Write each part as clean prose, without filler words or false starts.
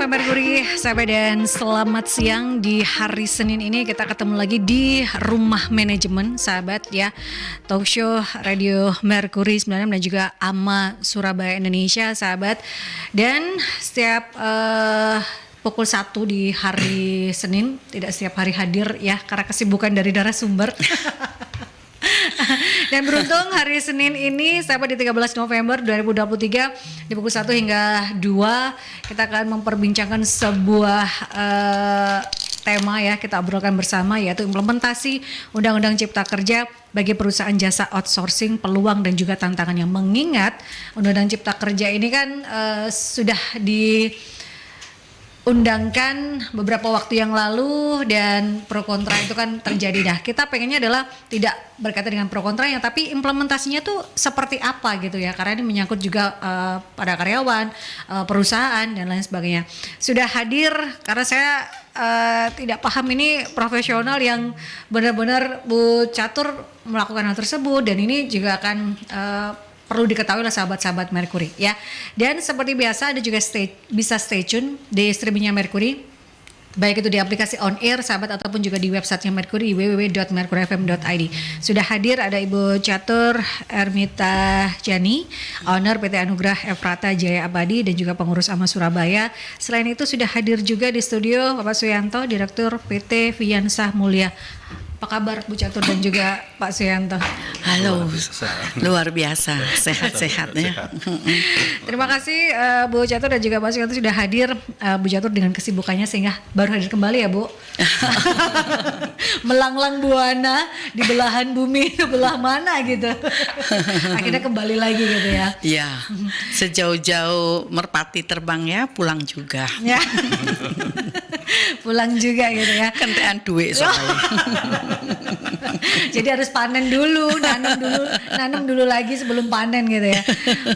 FM Mercury, sahabat, dan selamat siang. Di hari Senin ini kita ketemu lagi di Rumah Manajemen, sahabat ya. Talk show Radio Mercury 96 dan juga AMA Surabaya Indonesia, sahabat. Dan setiap pukul 1 di hari Senin, tidak setiap hari hadir ya, karena kesibukan dari narasumber. Dan beruntung hari Senin ini, sahabat, di 13 November 2023 di pukul 1 hingga 2 kita akan memperbincangkan sebuah tema ya, kita obrolkan bersama, yaitu implementasi Undang-Undang Cipta Kerja bagi perusahaan jasa outsourcing, peluang dan juga tantangan. Yang mengingat Undang-Undang Cipta Kerja ini kan sudah undangkan beberapa waktu yang lalu, dan pro kontra itu kan terjadi. Nah, kita pengennya adalah tidak berkaitan dengan pro kontranya, tapi implementasinya tuh seperti apa gitu ya, karena ini menyangkut juga pada karyawan, perusahaan dan lain sebagainya. Sudah hadir, karena saya tidak paham ini, profesional yang benar-benar Bu Catur melakukan hal tersebut, dan ini juga akan perlu diketahui lah sahabat-sahabat Mercury ya. Dan seperti biasa ada juga bisa stay tune di streamingnya Mercury, baik itu di aplikasi on air sahabat ataupun juga di websitenya Mercury, www.mercuryfm.id. Sudah hadir ada Ibu Catur Ermita Jani, owner PT Anugrah Efrata Jaya Abadi dan juga pengurus AMA Surabaya. Selain itu sudah hadir juga di studio Bapak Suyanto, Direktur PT Viansah Mulia. Apa kabar Bu Catur dan juga Pak Suyanto? Halo, luar biasa, sehat-sehat ya. Terima kasih Bu Catur dan juga Pak Suyanto sudah hadir. Bu Catur dengan kesibukannya sehingga baru hadir kembali ya Bu. Melanglang buana di belahan bumi, di belah mana gitu. Akhirnya kembali lagi gitu ya. Iya, sejauh-jauh merpati terbang ya, pulang juga. Ya. Pulang juga gitu ya. Kentean duit soalnya. Jadi harus panen dulu, nanam dulu lagi sebelum panen gitu ya.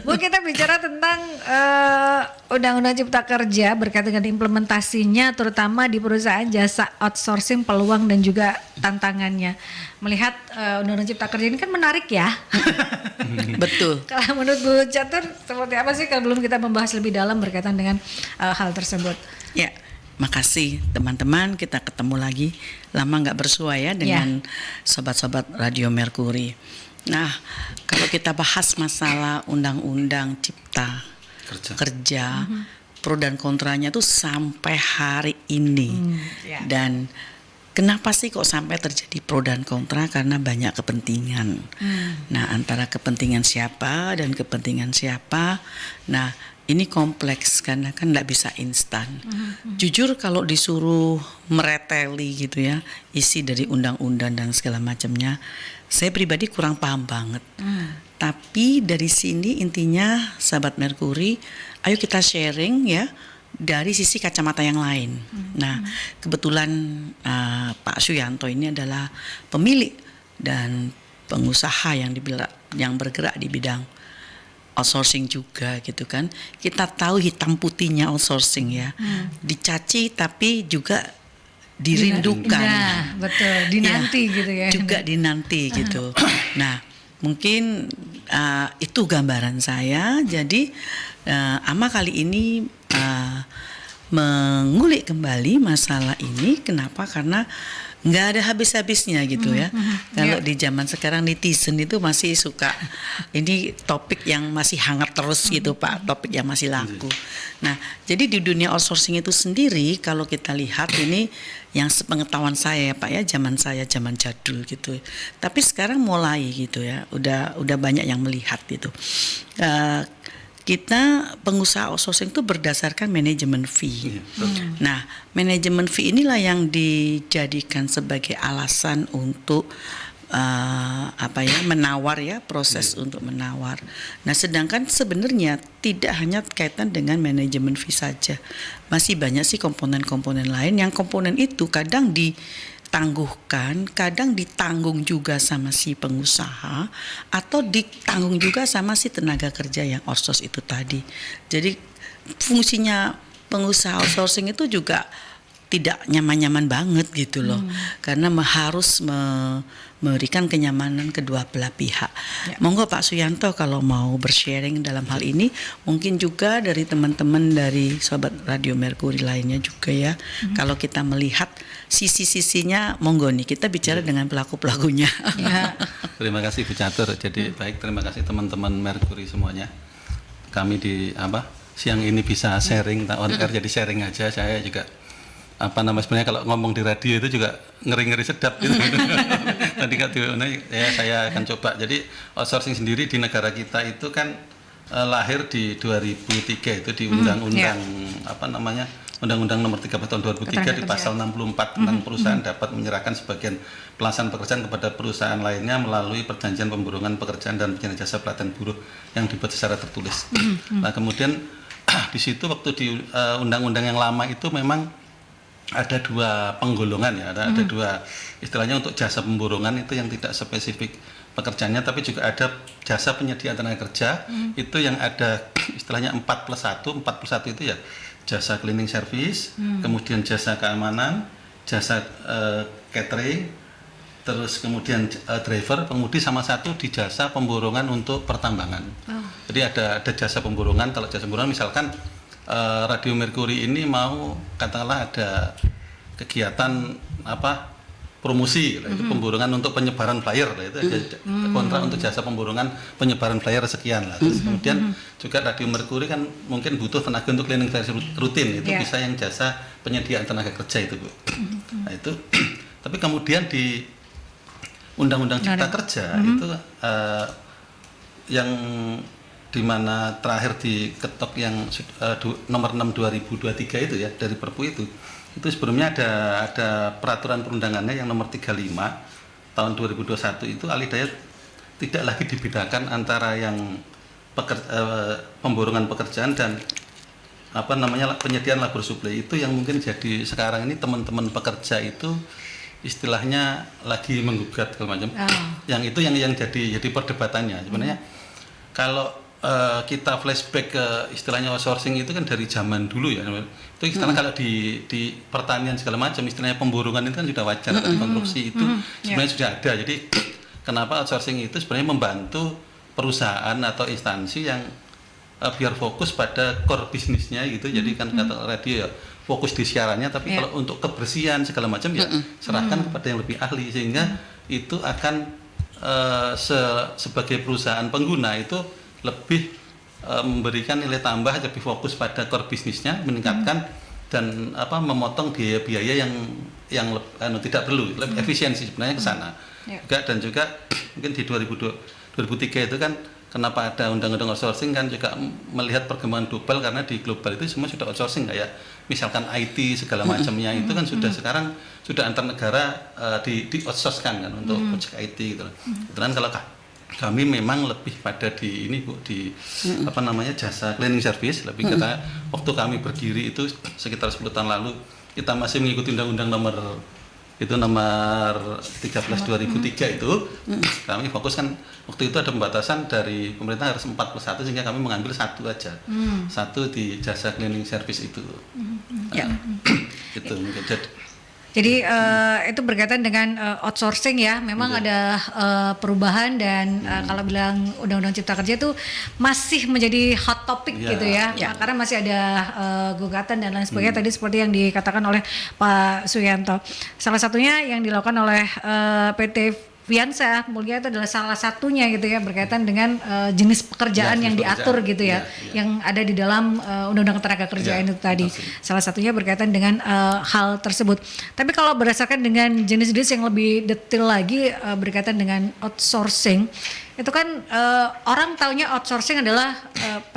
Bu, kita bicara tentang Undang-Undang Cipta Kerja berkaitan dengan implementasinya, terutama di perusahaan jasa outsourcing, peluang dan juga tantangannya. Melihat Undang-Undang Cipta Kerja ini kan menarik ya. Betul. Kalau menurut Bu Catur seperti apa sih, kalau belum kita membahas lebih dalam berkaitan dengan hal tersebut? Ya. Makasih teman-teman, kita ketemu lagi, lama nggak bersua ya dengan sobat-sobat Radio Mercury. Nah, kalau kita bahas masalah Undang-Undang Cipta Kerja, pro dan kontranya tuh sampai hari ini. Dan kenapa sih kok sampai terjadi pro dan kontra? Karena banyak kepentingan. Nah, antara kepentingan siapa dan kepentingan siapa. Nah, ini kompleks karena kan nggak bisa instan. Jujur kalau disuruh mereteli gitu ya, isi dari undang-undang dan segala macamnya, saya pribadi kurang paham banget. Tapi dari sini intinya sahabat Mercury, ayo kita sharing ya dari sisi kacamata yang lain. Nah, kebetulan Pak Suyanto ini adalah pemilik dan pengusaha yang bergerak di bidang outsourcing juga gitu kan. Kita tahu hitam putihnya outsourcing ya. Dicaci tapi juga dirindukan. Nah, betul, dinanti ya, gitu ya. Juga dinanti gitu. Nah, mungkin itu gambaran saya. Jadi AMA kali ini mengulik kembali masalah ini. Kenapa? Karena nggak ada habis-habisnya gitu ya. Kalau di zaman sekarang netizen itu masih suka ini topik yang masih hangat terus gitu Pak, topik yang masih laku. Nah, jadi di dunia outsourcing itu sendiri kalau kita lihat ini yang sepengetahuan saya ya Pak ya, zaman jadul gitu. Tapi sekarang mulai gitu ya, udah banyak yang melihat gitu. Kita pengusaha outsourcing itu berdasarkan manajemen fee. Nah, manajemen fee inilah yang dijadikan sebagai alasan untuk menawar ya, proses untuk menawar. Nah, sedangkan sebenarnya tidak hanya kaitan dengan manajemen fee saja. Masih banyak sih komponen-komponen lain, yang komponen itu kadang ditangguhkan, kadang ditanggung juga sama si pengusaha atau ditanggung juga sama si tenaga kerja yang outsource itu tadi. Jadi fungsinya pengusaha outsourcing itu juga tidak nyaman-nyaman banget gitu loh, karena harus memberikan kenyamanan kedua belah pihak. Monggo Pak Suyanto kalau mau bersharing dalam hal ini, mungkin juga dari teman-teman dari Sobat Radio Merkuri lainnya juga ya. Kalau kita melihat sisi-sisinya, monggo nih kita bicara dengan pelaku-pelakunya. Terima kasih Bu Catur. Jadi baik, terima kasih teman-teman Merkuri semuanya. Kami di siang ini bisa sharing, jadi sharing aja. Saya juga sebenarnya kalau ngomong di radio itu juga ngeri-ngeri sedap gitu. Tadi ya saya akan coba. Jadi outsourcing sendiri di negara kita itu kan lahir di 2003 itu di undang-undang Undang-Undang Nomor 13 Tahun 2003 di pasal 64 tentang perusahaan dapat menyerahkan sebagian pelaksanaan pekerjaan kepada perusahaan lainnya melalui perjanjian pemborongan pekerjaan dan penyedia jasa pelatihan buruh yang dibuat secara tertulis. Nah, kemudian di situ waktu di undang-undang yang lama itu memang ada dua penggolongan ya, ada dua istilahnya untuk jasa pemborongan itu yang tidak spesifik pekerjaannya, tapi juga ada jasa penyediaan tenaga kerja itu yang ada istilahnya 4+1 itu ya jasa cleaning service, kemudian jasa keamanan, jasa catering, terus kemudian driver, pemudi, sama satu di jasa pemborongan untuk pertambangan. Jadi ada jasa pemborongan. Kalau jasa pemborongan misalkan Radio Merkuri ini mau katakanlah ada kegiatan promosi, itu pemborongan untuk penyebaran flyer, itu ada kontrak untuk jasa pemborongan penyebaran flyer sekian lah. Terus kemudian juga Radio Merkuri kan mungkin butuh tenaga untuk cleaning service rutin, itu bisa yang jasa penyediaan tenaga kerja itu Bu. Nah itu, tapi kemudian di Undang-Undang Cipta Kerja itu yang di mana terakhir diketok yang nomor 6 2023 itu ya, dari Perpu itu sebelumnya ada peraturan perundangannya yang nomor 35 tahun 2021 itu alih daya tidak lagi dibedakan antara yang pemborongan pekerjaan dan penyediaan labor supply. Itu yang mungkin jadi sekarang ini teman-teman pekerja itu istilahnya lagi menggugat segala macam. Yang itu yang jadi perdebatannya sebenarnya. Kalau kita flashback ke istilahnya outsourcing itu kan dari zaman dulu ya. Itu istilah kalau di pertanian segala macam istilahnya pemborongan itu kan sudah wajar, di konstruksi itu sebenarnya sudah ada. Jadi kenapa outsourcing itu sebenarnya membantu perusahaan atau instansi yang biar fokus pada core bisnisnya gitu. Jadi kan kata radio ya fokus di siarannya, tapi kalau untuk kebersihan segala macam ya serahkan kepada yang lebih ahli, sehingga itu akan sebagai perusahaan pengguna itu lebih memberikan nilai tambah, lebih fokus pada core bisnisnya, meningkatkan dan memotong biaya-biaya yang tidak perlu, lebih efisiensi sebenarnya ke sana. Dan juga mungkin di 2003 itu kan kenapa ada undang-undang outsourcing kan juga melihat perkembangan global, karena di global itu semua sudah outsourcing, kayak misalkan IT segala macamnya itu kan sudah sekarang sudah antar negara di outsource kan untuk project IT gitu. Kebetulan kalau kami memang lebih pada di ini Bu, di jasa cleaning service. Lebih kita waktu kami berdiri itu sekitar 10 tahun lalu, kita masih mengikuti undang-undang nomor 13 2003 itu. Kami fokus kan waktu itu ada pembatasan dari pemerintah harus 4+1, sehingga kami mengambil satu aja. Satu di jasa cleaning service itu. Itu mungkin Jadi itu berkaitan dengan outsourcing ya. Memang ada perubahan dan kalau bilang Undang-Undang Cipta Kerja itu masih menjadi hot topic gitu ya. Karena masih ada gugatan dan lain sebagainya. Tadi seperti yang dikatakan oleh Pak Suyanto. Salah satunya yang dilakukan oleh PT Fiansa Mulia itu adalah salah satunya gitu ya, berkaitan dengan jenis pekerjaan yang diatur gitu ya, yang ada di dalam Undang-Undang Tenaga Kerjaan itu tadi. Salah satunya berkaitan dengan hal tersebut. Tapi kalau berdasarkan dengan jenis-jenis yang lebih detail lagi berkaitan dengan outsourcing, itu kan orang taunya outsourcing adalah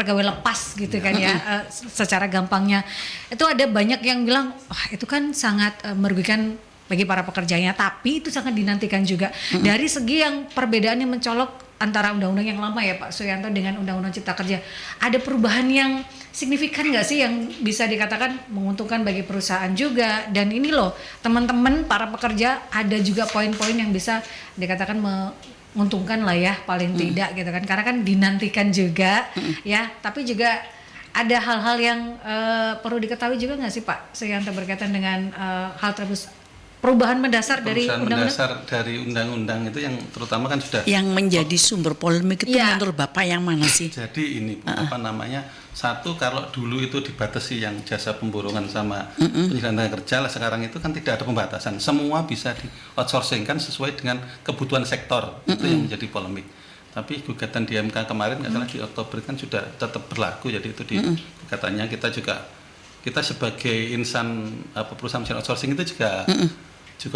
pegawai lepas gitu kan ya, secara gampangnya. Itu ada banyak yang bilang, wah itu kan sangat merugikan bagi para pekerjanya, tapi itu sangat dinantikan juga. Dari segi yang perbedaannya mencolok antara undang-undang yang lama ya Pak Suyanto dengan undang-undang Cipta Kerja, ada perubahan yang signifikan nggak sih yang bisa dikatakan menguntungkan bagi perusahaan juga? Dan ini loh teman-teman para pekerja, ada juga poin-poin yang bisa dikatakan menguntungkan lah ya paling tidak gitu kan, karena kan dinantikan juga ya, tapi juga ada hal-hal yang perlu diketahui juga nggak sih Pak Suyanto berkaitan dengan hal tersebut, perubahan mendasar dari Perubahan undang-undang? mendasar dari undang-undang itu yang terutama kan sudah Yang menjadi sumber polemik itu Iya. menurut Bapak yang mana sih? jadi ini Bu, apa namanya, satu kalau dulu itu dibatasi yang jasa pemborongan sama penyediaan tenaga kerja, lah sekarang itu kan tidak ada pembatasan, semua bisa di outsourcing kan sesuai dengan kebutuhan sektor. Itu yang menjadi polemik. Tapi gugatan di MK kemarin nggak salah di Oktober kan sudah tetap berlaku, jadi itu di gugatannya kita sebagai insan perusahaan mesin outsourcing itu juga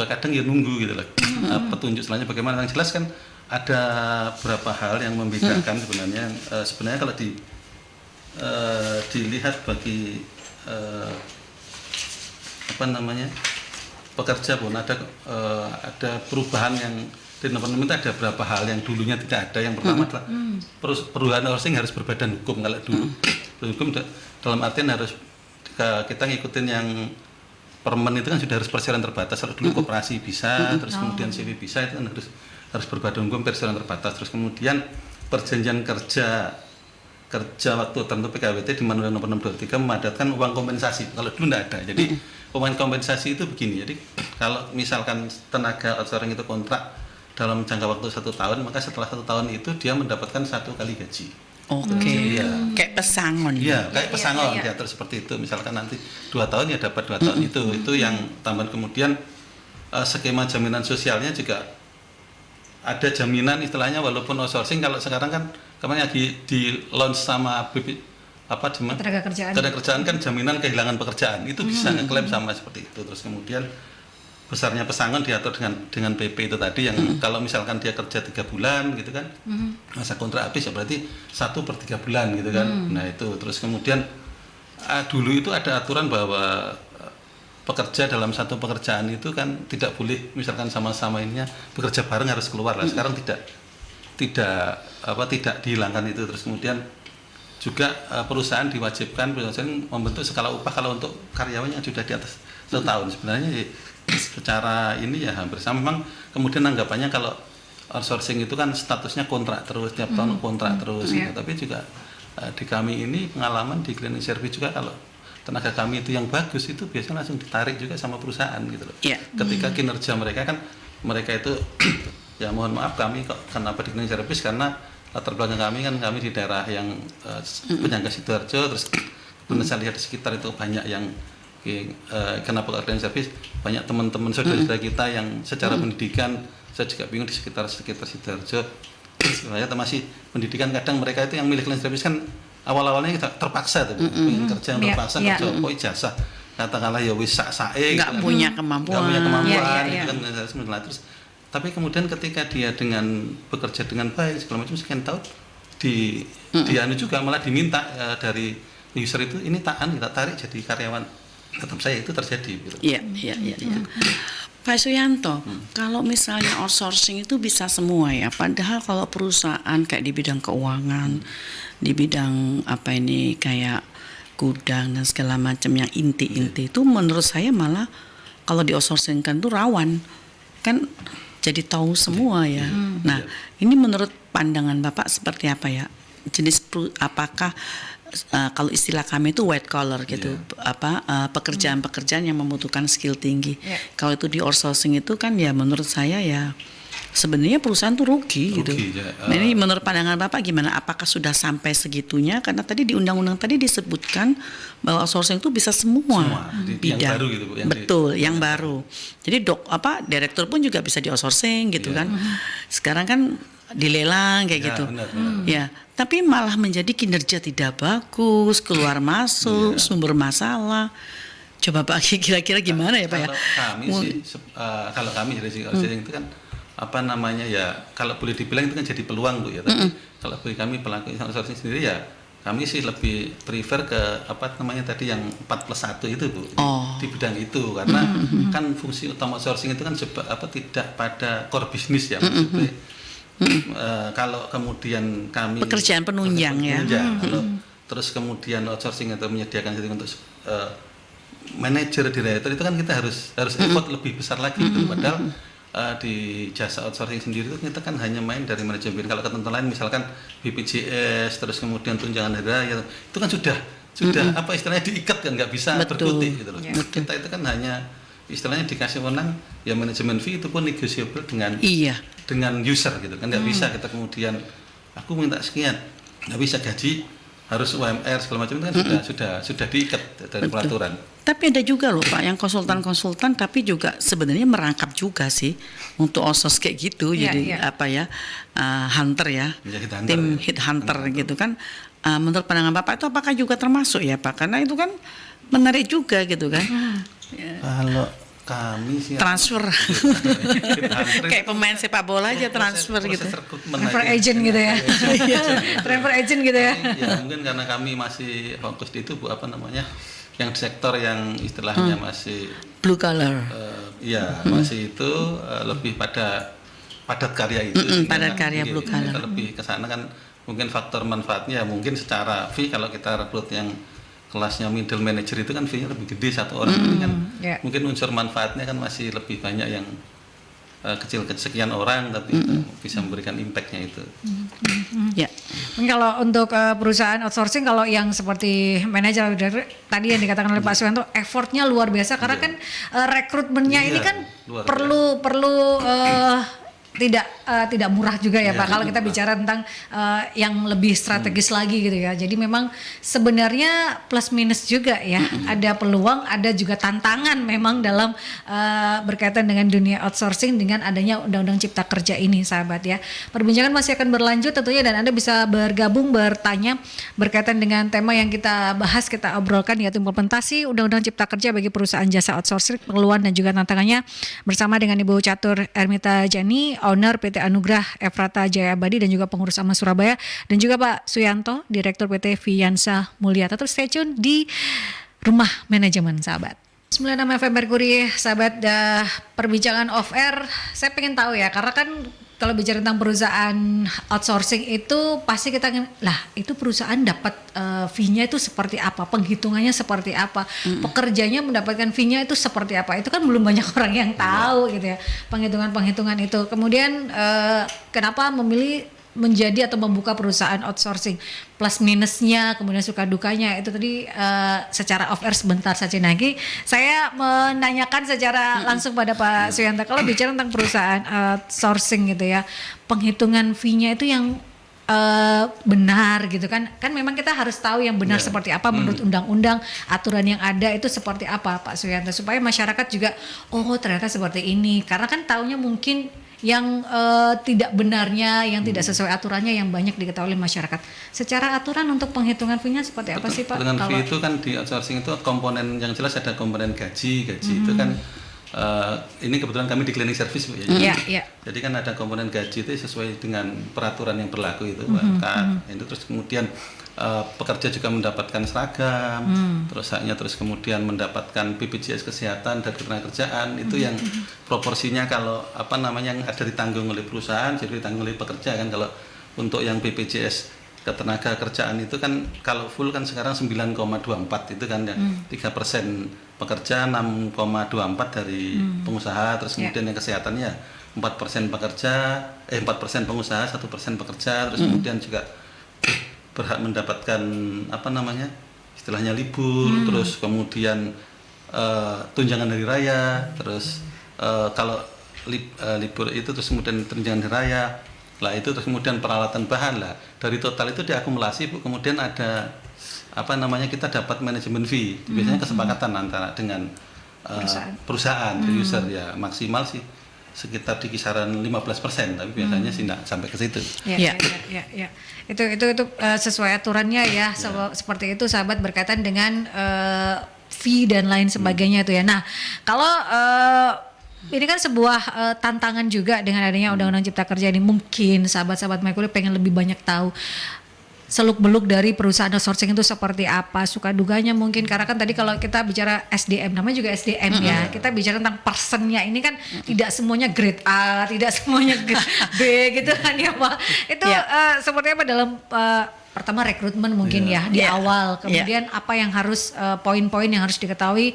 kadang ya nunggu gitu loh. Petunjuk selanjutnya bagaimana. Yang jelas kan ada beberapa hal yang membedakan sebenarnya. Sebenarnya kalau dilihat bagi apa namanya, pekerja pun ada perubahan yang di nomor itu ada beberapa hal yang dulunya tidak ada. Yang pertama adalah perusahaan outsourcing harus berbadan hukum. Kalau dulu hukum dalam artian harus kita ngikutin yang permen itu kan sudah harus perseroan terbatas. Kalau dulu koperasi bisa, terus kemudian CV bisa, itu kan harus berbadan hukum perseroan terbatas. Terus kemudian perjanjian kerja waktu tertentu PKWT di mana nomor 623 memadatkan uang kompensasi. Kalau dulu tidak ada. Jadi uang kompensasi itu begini. Jadi kalau misalkan tenaga outsourcing itu kontrak dalam jangka waktu 1 tahun, maka setelah 1 tahun itu dia mendapatkan 1 kali gaji. Oke. Iya. Kayak pesangon. Iya, kayak pesangon iya. diatur seperti itu. Misalkan nanti 2 tahun ya dapat 2 tahun itu yang tambahan. Kemudian skema jaminan sosialnya juga ada jaminan istilahnya, walaupun outsourcing. Kalau sekarang kan kemarin lagi di launch sama Tenaga kerjaan kan jaminan kehilangan pekerjaan itu bisa ngeklaim sama seperti itu. Terus kemudian besarnya pesangon diatur dengan PP itu tadi yang kalau misalkan dia kerja 3 bulan gitu kan, masa kontrak habis ya berarti 1/3 bulan gitu kan. Nah itu terus kemudian dulu itu ada aturan bahwa pekerja dalam satu pekerjaan itu kan tidak boleh misalkan sama-sama ininya bekerja bareng, harus keluar lah. Sekarang tidak dihilangkan itu. Terus kemudian juga perusahaan diwajibkan membentuk skala upah kalau untuk karyawannya sudah di atas 1 tahun. Sebenarnya secara ini ya hampir sama. Memang kemudian anggapannya kalau outsourcing itu kan statusnya kontrak terus, tiap tahun kontrak terus gitu. Tapi juga di kami ini pengalaman di cleaning service juga, kalau tenaga kami itu yang bagus itu biasanya langsung ditarik juga sama perusahaan gitu loh. Ketika kinerja mereka itu ya mohon maaf, kami kok kenapa di cleaning service, karena latar belakang kami di daerah yang penyangga Sidoarjo, terus kemudian saya lihat di sekitar itu banyak yang kenapa cleaning service, banyak teman-teman saudara kita yang secara pendidikan, saya juga bingung di sekitar Sidoarjo saya masih pendidikan, kadang mereka itu yang milik cleaning service kan awal-awalnya kita terpaksa tuh pengen kerja yang terpaksa, kerja ijazah katakanlah ya wis sak-sake nggak punya kemampuan, gitu kan. Terus tapi kemudian ketika dia dengan bekerja dengan baik segala macam, sekian tahun dianu juga malah diminta dari user itu, ini kita tarik jadi karyawan tetap saya, itu terjadi gitu. Iya. Pak Suyanto, kalau misalnya outsourcing itu bisa semua ya, padahal kalau perusahaan kayak di bidang keuangan, di bidang kayak gudang dan segala macam yang inti-inti itu menurut saya malah kalau di outsourcing kan itu rawan kan, jadi tahu semua ya. Nah, ini menurut pandangan Bapak seperti apa ya? Jenis apakah kalau istilah kami itu white collar gitu, pekerjaan-pekerjaan yang membutuhkan skill tinggi. Kalau itu di outsourcing itu kan ya menurut saya ya sebenarnya perusahaan tuh rugi gitu. Nah, ini menurut pandangan Bapak gimana? Apakah sudah sampai segitunya? Karena tadi di undang-undang tadi disebutkan bahwa outsourcing itu bisa semua bidang. Yang baru gitu, Bu. Betul, yang baru. Jadi direktur pun juga bisa di outsourcing gitu kan. Sekarang kan dilelang kayak gitu. Benar. Ya, tapi malah menjadi kinerja tidak bagus, keluar masuk, sumber masalah. Coba Pak kira-kira gimana ya Pak ya? Kalau kami dari outsourcing itu kan ya kalau boleh dibilang itu kan jadi peluang Bu ya. Tapi kalau bagi kami pelaku outsourcing sendiri ya kami sih lebih prefer ke tadi yang 4+1 itu Bu. Di bidang itu, karena kan fungsi utama outsourcing itu kan tidak pada core bisnis ya maksudnya. Kalau kemudian kami pekerjaan penunjang ya. Terus kemudian outsourcing atau menyediakan untuk manajer, direktur itu kan kita harus effort lebih besar lagi gitu. Padahal di jasa outsourcing sendiri itu kita kan hanya main dari manajemen. Kalau ketentuan lain misalkan BPJS, terus kemudian tunjangan hari raya, itu kan sudah sudah apa istilahnya diikat kan, nggak bisa Betul. berkutik gitu loh. Kita itu kan hanya istilahnya dikasih wewenang ya manajemen fee itu pun negotiable dengan user gitu kan, nggak bisa kita kemudian aku minta sekian, nggak bisa gaji harus UMR segala macam itu kan sudah diikat dari peraturan. Tapi ada juga loh Pak yang konsultan tapi juga sebenarnya merangkap juga sih untuk outsource kayak gitu. Jadi apa ya, hunter ya, tim hit hunter gitu kan. Menurut pandangan Bapak itu apakah juga termasuk ya Pak? Karena itu kan menarik juga gitu kan. Kalau kami sih transfer kayak pemain sepak bola aja transfer gitu. Transfer agent gitu ya. Transfer agent gitu ya. Ya mungkin karena kami masih fokus di itu Bu, apa namanya, yang sektor yang istilahnya masih blue collar. Masih itu lebih pada padat karya itu. Padat karya blue collar. Lebih ke sana kan mungkin faktor manfaatnya mungkin secara fee kalau kita rekrut yang kelasnya middle manager itu kan fee-nya lebih gede satu orang ini kan mungkin unsur manfaatnya kan masih lebih banyak yang kecil sekian orang tapi bisa memberikan impact-nya itu. Ya. Kalau untuk perusahaan outsourcing, kalau yang seperti manajer tadi yang dikatakan oleh Pak Suyanto, effortnya luar biasa karena kan rekrutmennya ini kan perlu tidak murah juga ya Pak kalau kita bicara tentang yang lebih strategis lagi gitu ya. Jadi memang sebenarnya plus minus juga ya. Ada peluang, ada juga tantangan memang dalam berkaitan dengan dunia outsourcing dengan adanya Undang-Undang Cipta Kerja ini sahabat ya. Perbincangan masih akan berlanjut tentunya dan Anda bisa bergabung bertanya berkaitan dengan tema yang kita bahas, kita obrolkan yaitu implementasi Undang-Undang Cipta Kerja bagi perusahaan jasa outsourcing, peluang dan juga tantangannya bersama dengan Ibu Catur Ermita Jani, owner PT Anugrah Efrata Jaya Abadi dan juga pengurus AMA Surabaya, dan juga Pak Suyanto, Direktur PT Viansa Mulyata. Terus stay tune di Rumah Manajemen sahabat. 96 FM Mercury sahabat, perbincangan off air saya pengen tahu ya, karena kan kalau bicara tentang perusahaan outsourcing itu pasti kita lah itu perusahaan dapat fee-nya itu seperti apa, penghitungannya seperti apa, pekerjanya mendapatkan fee-nya itu seperti apa, itu kan belum banyak orang yang tahu gitu ya penghitungan itu. Kemudian kenapa memilih menjadi atau membuka perusahaan outsourcing, plus minusnya, kemudian suka dukanya itu tadi secara off air sebentar saja lagi saya menanyakan secara langsung pada Pak Suyanto. Kalau bicara tentang perusahaan outsourcing gitu ya, penghitungan fee-nya itu yang benar gitu kan memang kita harus tahu yang benar seperti apa menurut undang-undang, aturan yang ada itu seperti apa Pak Suyanto, supaya masyarakat juga ternyata seperti ini, karena kan taunya mungkin yang tidak benarnya, yang tidak sesuai aturannya yang banyak diketahui oleh masyarakat. Secara aturan untuk penghitungan fee-nya seperti apa sih Pak? Dengan fee itu kan di outsourcing itu komponen yang jelas ada komponen gaji itu kan ini kebetulan kami di cleaning service Bu ya. Jadi kan ada komponen gaji itu sesuai dengan peraturan yang berlaku itu itu terus kemudian pekerja juga mendapatkan seragam, terus haknya terus kemudian mendapatkan BPJS kesehatan dan ketenagakerjaan itu yang proporsinya kalau apa namanya yang ada ditanggung oleh perusahaan jadi ditanggung oleh pekerja kan. Kalau untuk yang BPJS ketenagakerjaan itu kan kalau full kan sekarang 9,24 itu kan ya 3% pekerja, 6,24 dari pengusaha, terus kemudian yang kesehatannya 4% pekerja, 4% pengusaha, 1% pekerja, terus kemudian juga berhak mendapatkan apa namanya istilahnya libur, terus kemudian tunjangan hari raya, terus kalau libur itu terus kemudian tunjangan hari raya lah itu, terus kemudian peralatan bahan lah, dari total itu diakumulasi Bu, kemudian ada apa namanya kita dapat manajemen fee, biasanya kesepakatan antara dengan perusahaan user ya, maksimal sih sekitar di kisaran 15%, tapi biasanya sih enggak sampai ke situ. Ya. Itu sesuai aturannya ya. Seperti itu sahabat, berkaitan dengan fee dan lain sebagainya itu ya. Nah, kalau ini kan sebuah tantangan juga dengan adanya Undang-Undang Cipta Kerja ini, mungkin sahabat-sahabat Mercury pengen lebih banyak tahu seluk-beluk dari perusahaan outsourcing itu seperti apa, suka duganya mungkin, karena kan tadi kalau kita bicara SDM, namanya juga SDM ya, kita bicara tentang personnya ini kan tidak semuanya grade A, tidak semuanya grade B gitu kan ya Pak. Itu seperti apa dalam pertama rekrutmen mungkin di awal, kemudian apa yang harus poin-poin yang harus diketahui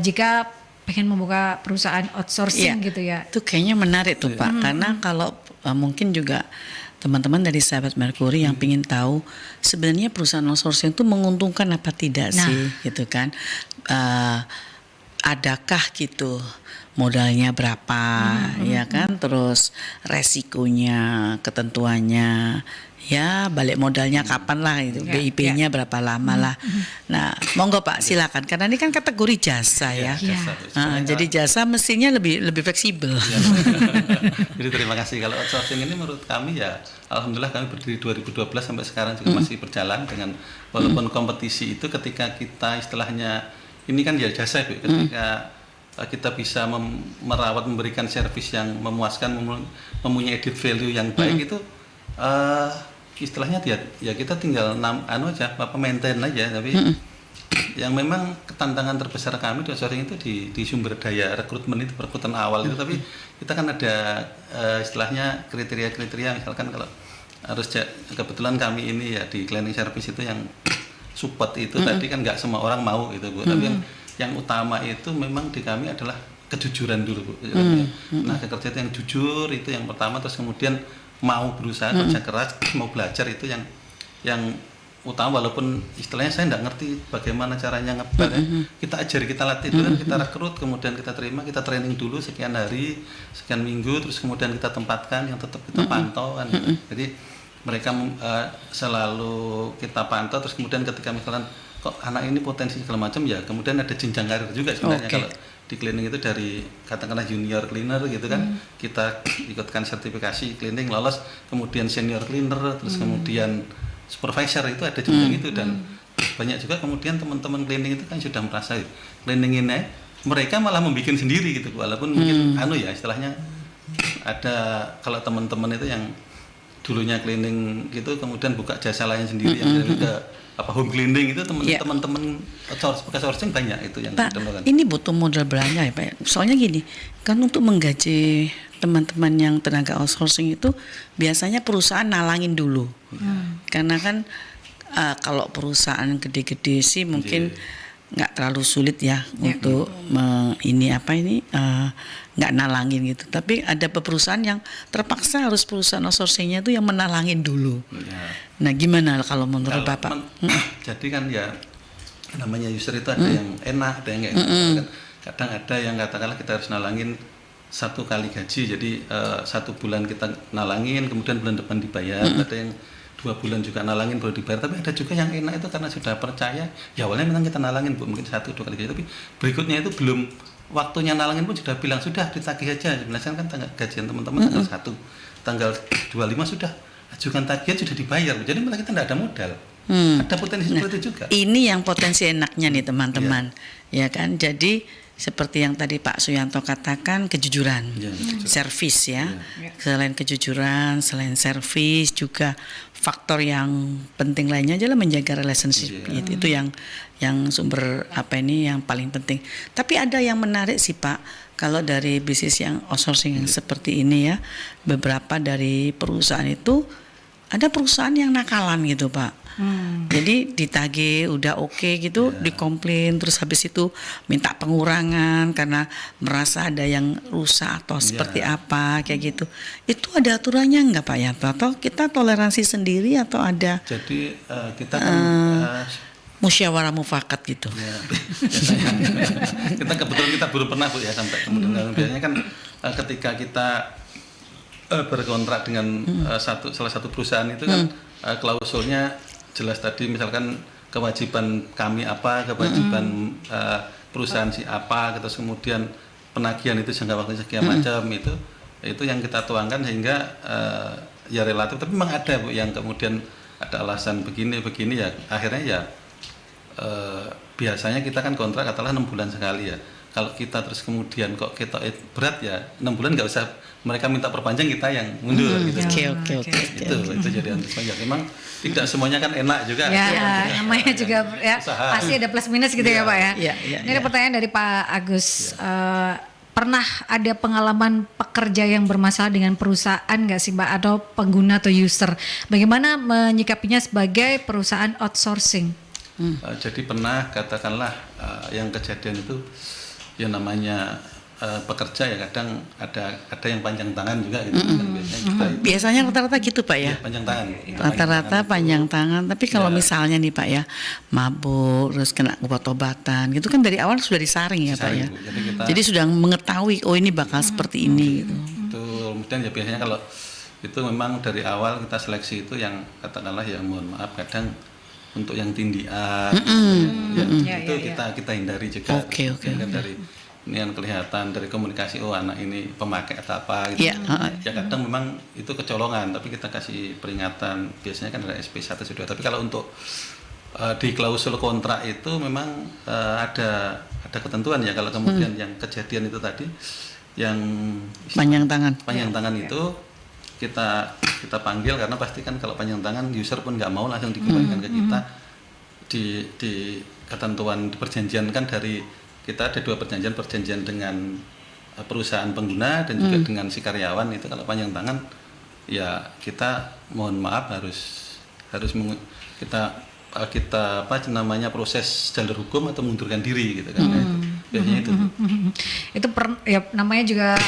jika pengen membuka perusahaan outsourcing gitu ya. Itu kayaknya menarik tuh Pak, karena kalau mungkin juga teman-teman dari sahabat Merkuri yang pingin tahu sebenarnya perusahaan outsourcing itu menguntungkan apa tidak sih, gitu kan? Adakah gitu modalnya berapa, ya kan? Terus resikonya, ketentuannya, ya balik modalnya kapan lah itu, BIP-nya berapa lama lah. Nah, monggo Pak silakan, karena ini kan kategori jasa ya. Jadi jasa mestinya lebih fleksibel. Jadi terima kasih. Kalau outsourcing ini menurut kami ya, alhamdulillah kami berdiri 2012 sampai sekarang juga masih berjalan dengan walaupun kompetisi itu ketika kita istilahnya ini kan ya jasa Bu, ketika kita bisa merawat, memberikan servis yang memuaskan, mempunyai added value yang baik itu istilahnya ya kita tinggal maintain aja, tapi yang memang tantangan terbesar kami di outsourcing itu di sumber daya rekrutmen itu, perekrutan awal itu, tapi kita kan ada istilahnya kriteria-kriteria, misalkan kalau harus kebetulan kami ini ya di cleaning service itu yang support itu tadi kan nggak semua orang mau itu Bu, tapi yang utama itu memang di kami adalah kejujuran dulu Bu. Nah, kerja itu yang jujur itu yang pertama, terus kemudian mau berusaha, kerja keras, mau belajar itu yang utama, walaupun istilahnya saya nggak ngerti bagaimana caranya ngebar, kita ajari, kita latih dulu, kita rekrut, kemudian kita terima, kita training dulu sekian hari, sekian minggu, terus kemudian kita tempatkan, yang tetap kita pantau kan. Jadi mereka selalu kita pantau, terus kemudian ketika misalkan kok anak ini potensi segala macam ya, kemudian ada jenjang karir juga sebenarnya. Kalau di cleaning itu dari katakanlah junior cleaner gitu kan, kita ikutkan sertifikasi cleaning lolos, kemudian senior cleaner, terus kemudian supervisor, itu ada jenjang itu. Dan banyak juga kemudian teman-teman cleaning itu kan sudah merasa cleaning ini mereka malah membuat sendiri gitu, walaupun mungkin ya istilahnya ada kalau teman-teman itu yang dulunya cleaning gitu kemudian buka jasa lain sendiri yang juga home cleaning itu teman-teman outsourcing banyak itu yang Pak, ini butuh modal belanja ya Pak. Soalnya gini, kan untuk menggaji teman-teman yang tenaga outsourcing itu biasanya perusahaan nalangin dulu. Karena kan kalau perusahaan gede-gede sih mungkin nggak terlalu sulit ya untuk nggak nalangin gitu. Tapi ada perusahaan yang terpaksa harus perusahaan outsourcingnya itu yang menalangin dulu. Nah, gimana kalau menurut Bapak? Jadi kan ya namanya user itu ada yang enak, ada yang nggak enak. Kadang ada yang katakanlah kita harus nalangin 1 kali gaji, jadi 1 bulan kita nalangin, kemudian bulan depan dibayar. Ada yang 2 bulan juga nalangin baru dibayar, tapi ada juga yang enak itu karena sudah percaya, ya awalnya memang kita nalangin Bu, mungkin 1-2 kali gaji, tapi berikutnya itu belum waktunya nalangin pun sudah bilang sudah ditagih aja. Sebenarnya kan tanggal gajian teman-teman tanggal 1, tanggal 25 sudah ajukan tagihan, sudah dibayar, jadi malah kita tidak ada modal. Ada potensi seperti itu juga. Ini yang potensi enaknya nih teman-teman, ya kan? Jadi seperti yang tadi Pak Suyanto katakan, kejujuran, servis ya. Selain kejujuran, selain servis juga faktor yang penting lainnya adalah menjaga relationship. Itu yang sumber yang paling penting. Tapi ada yang menarik sih Pak, kalau dari bisnis yang outsourcing yang seperti ini ya, beberapa dari perusahaan itu ada perusahaan yang nakalan gitu Pak. Jadi ditagih udah oke gitu, dikomplain, terus habis itu minta pengurangan karena merasa ada yang rusak atau seperti apa kayak gitu. Itu ada aturannya nggak Pak Yanto? Atau kita toleransi sendiri atau ada? Jadi kita kan musyawarah mufakat gitu. Kita kebetulan kita belum pernah Bu ya sampai kemudian. Biasanya kan ketika kita berkontrak dengan salah satu perusahaan itu kan klausulnya jelas tadi, misalkan kewajiban kami apa, kewajiban perusahaan si apa, terus kemudian penagihan itu jangka waktu sekian macam, itu yang kita tuangkan sehingga ya relatif. Tapi memang ada Bu yang kemudian ada alasan begini ya, akhirnya ya biasanya kita kan kontrak katakanlah 6 bulan sekali ya. Kalau kita terus kemudian kok kita berat ya 6 bulan nggak usah mereka minta perpanjang, kita yang mundur gitu. Oke. Itu jadi antisipasi. Memang tidak semuanya kan enak juga. Namanya juga ya pasti ada plus minus gitu ya Pak ya. Ini ada pertanyaan dari Pak Agus. Pernah ada pengalaman pekerja yang bermasalah dengan perusahaan nggak sih Mbak, atau pengguna atau user? Bagaimana menyikapinya sebagai perusahaan outsourcing? Jadi pernah katakanlah yang kejadian itu yang namanya pekerja ya kadang ada yang panjang tangan juga gitu kan biasanya kita itu Biasanya rata-rata gitu Pak ya. ya, panjang tangan. Rata-rata panjang tangan, tapi kalau Ya. misalnya nih Pak ya, mabuk terus kena obat-obatan gitu kan dari awal sudah disaring ya Pak ya. Disaring, Bu. Jadi kita Jadi sudah mengetahui oh ini bakal seperti ini gitu. betul. Kemudian ya biasanya kalau itu memang dari awal kita seleksi itu yang katakanlah yang mohon maaf kadang untuk yang tindian itu kita hindari juga. Oke. Kan dari ini yang kelihatan dari komunikasi oh anak ini pemakai atau apa gitu. Ya kadang memang itu kecolongan tapi kita kasih peringatan biasanya kan ada SP1 SP2 tapi kalau untuk di klausul kontrak itu memang ada ketentuan ya kalau kemudian yang kejadian itu tadi yang Panjang tangan. panjang tangan itu kita panggil karena pasti kan kalau panjang tangan user pun nggak mau langsung dikembalikan ke kita di ketentuan di perjanjian kan dari kita ada 2 perjanjian dengan perusahaan pengguna dan juga dengan si karyawan itu kalau panjang tangan ya kita mohon maaf harus kita apa namanya proses jalur hukum atau mundurkan diri gitu kan biasanya itu Itu ya namanya juga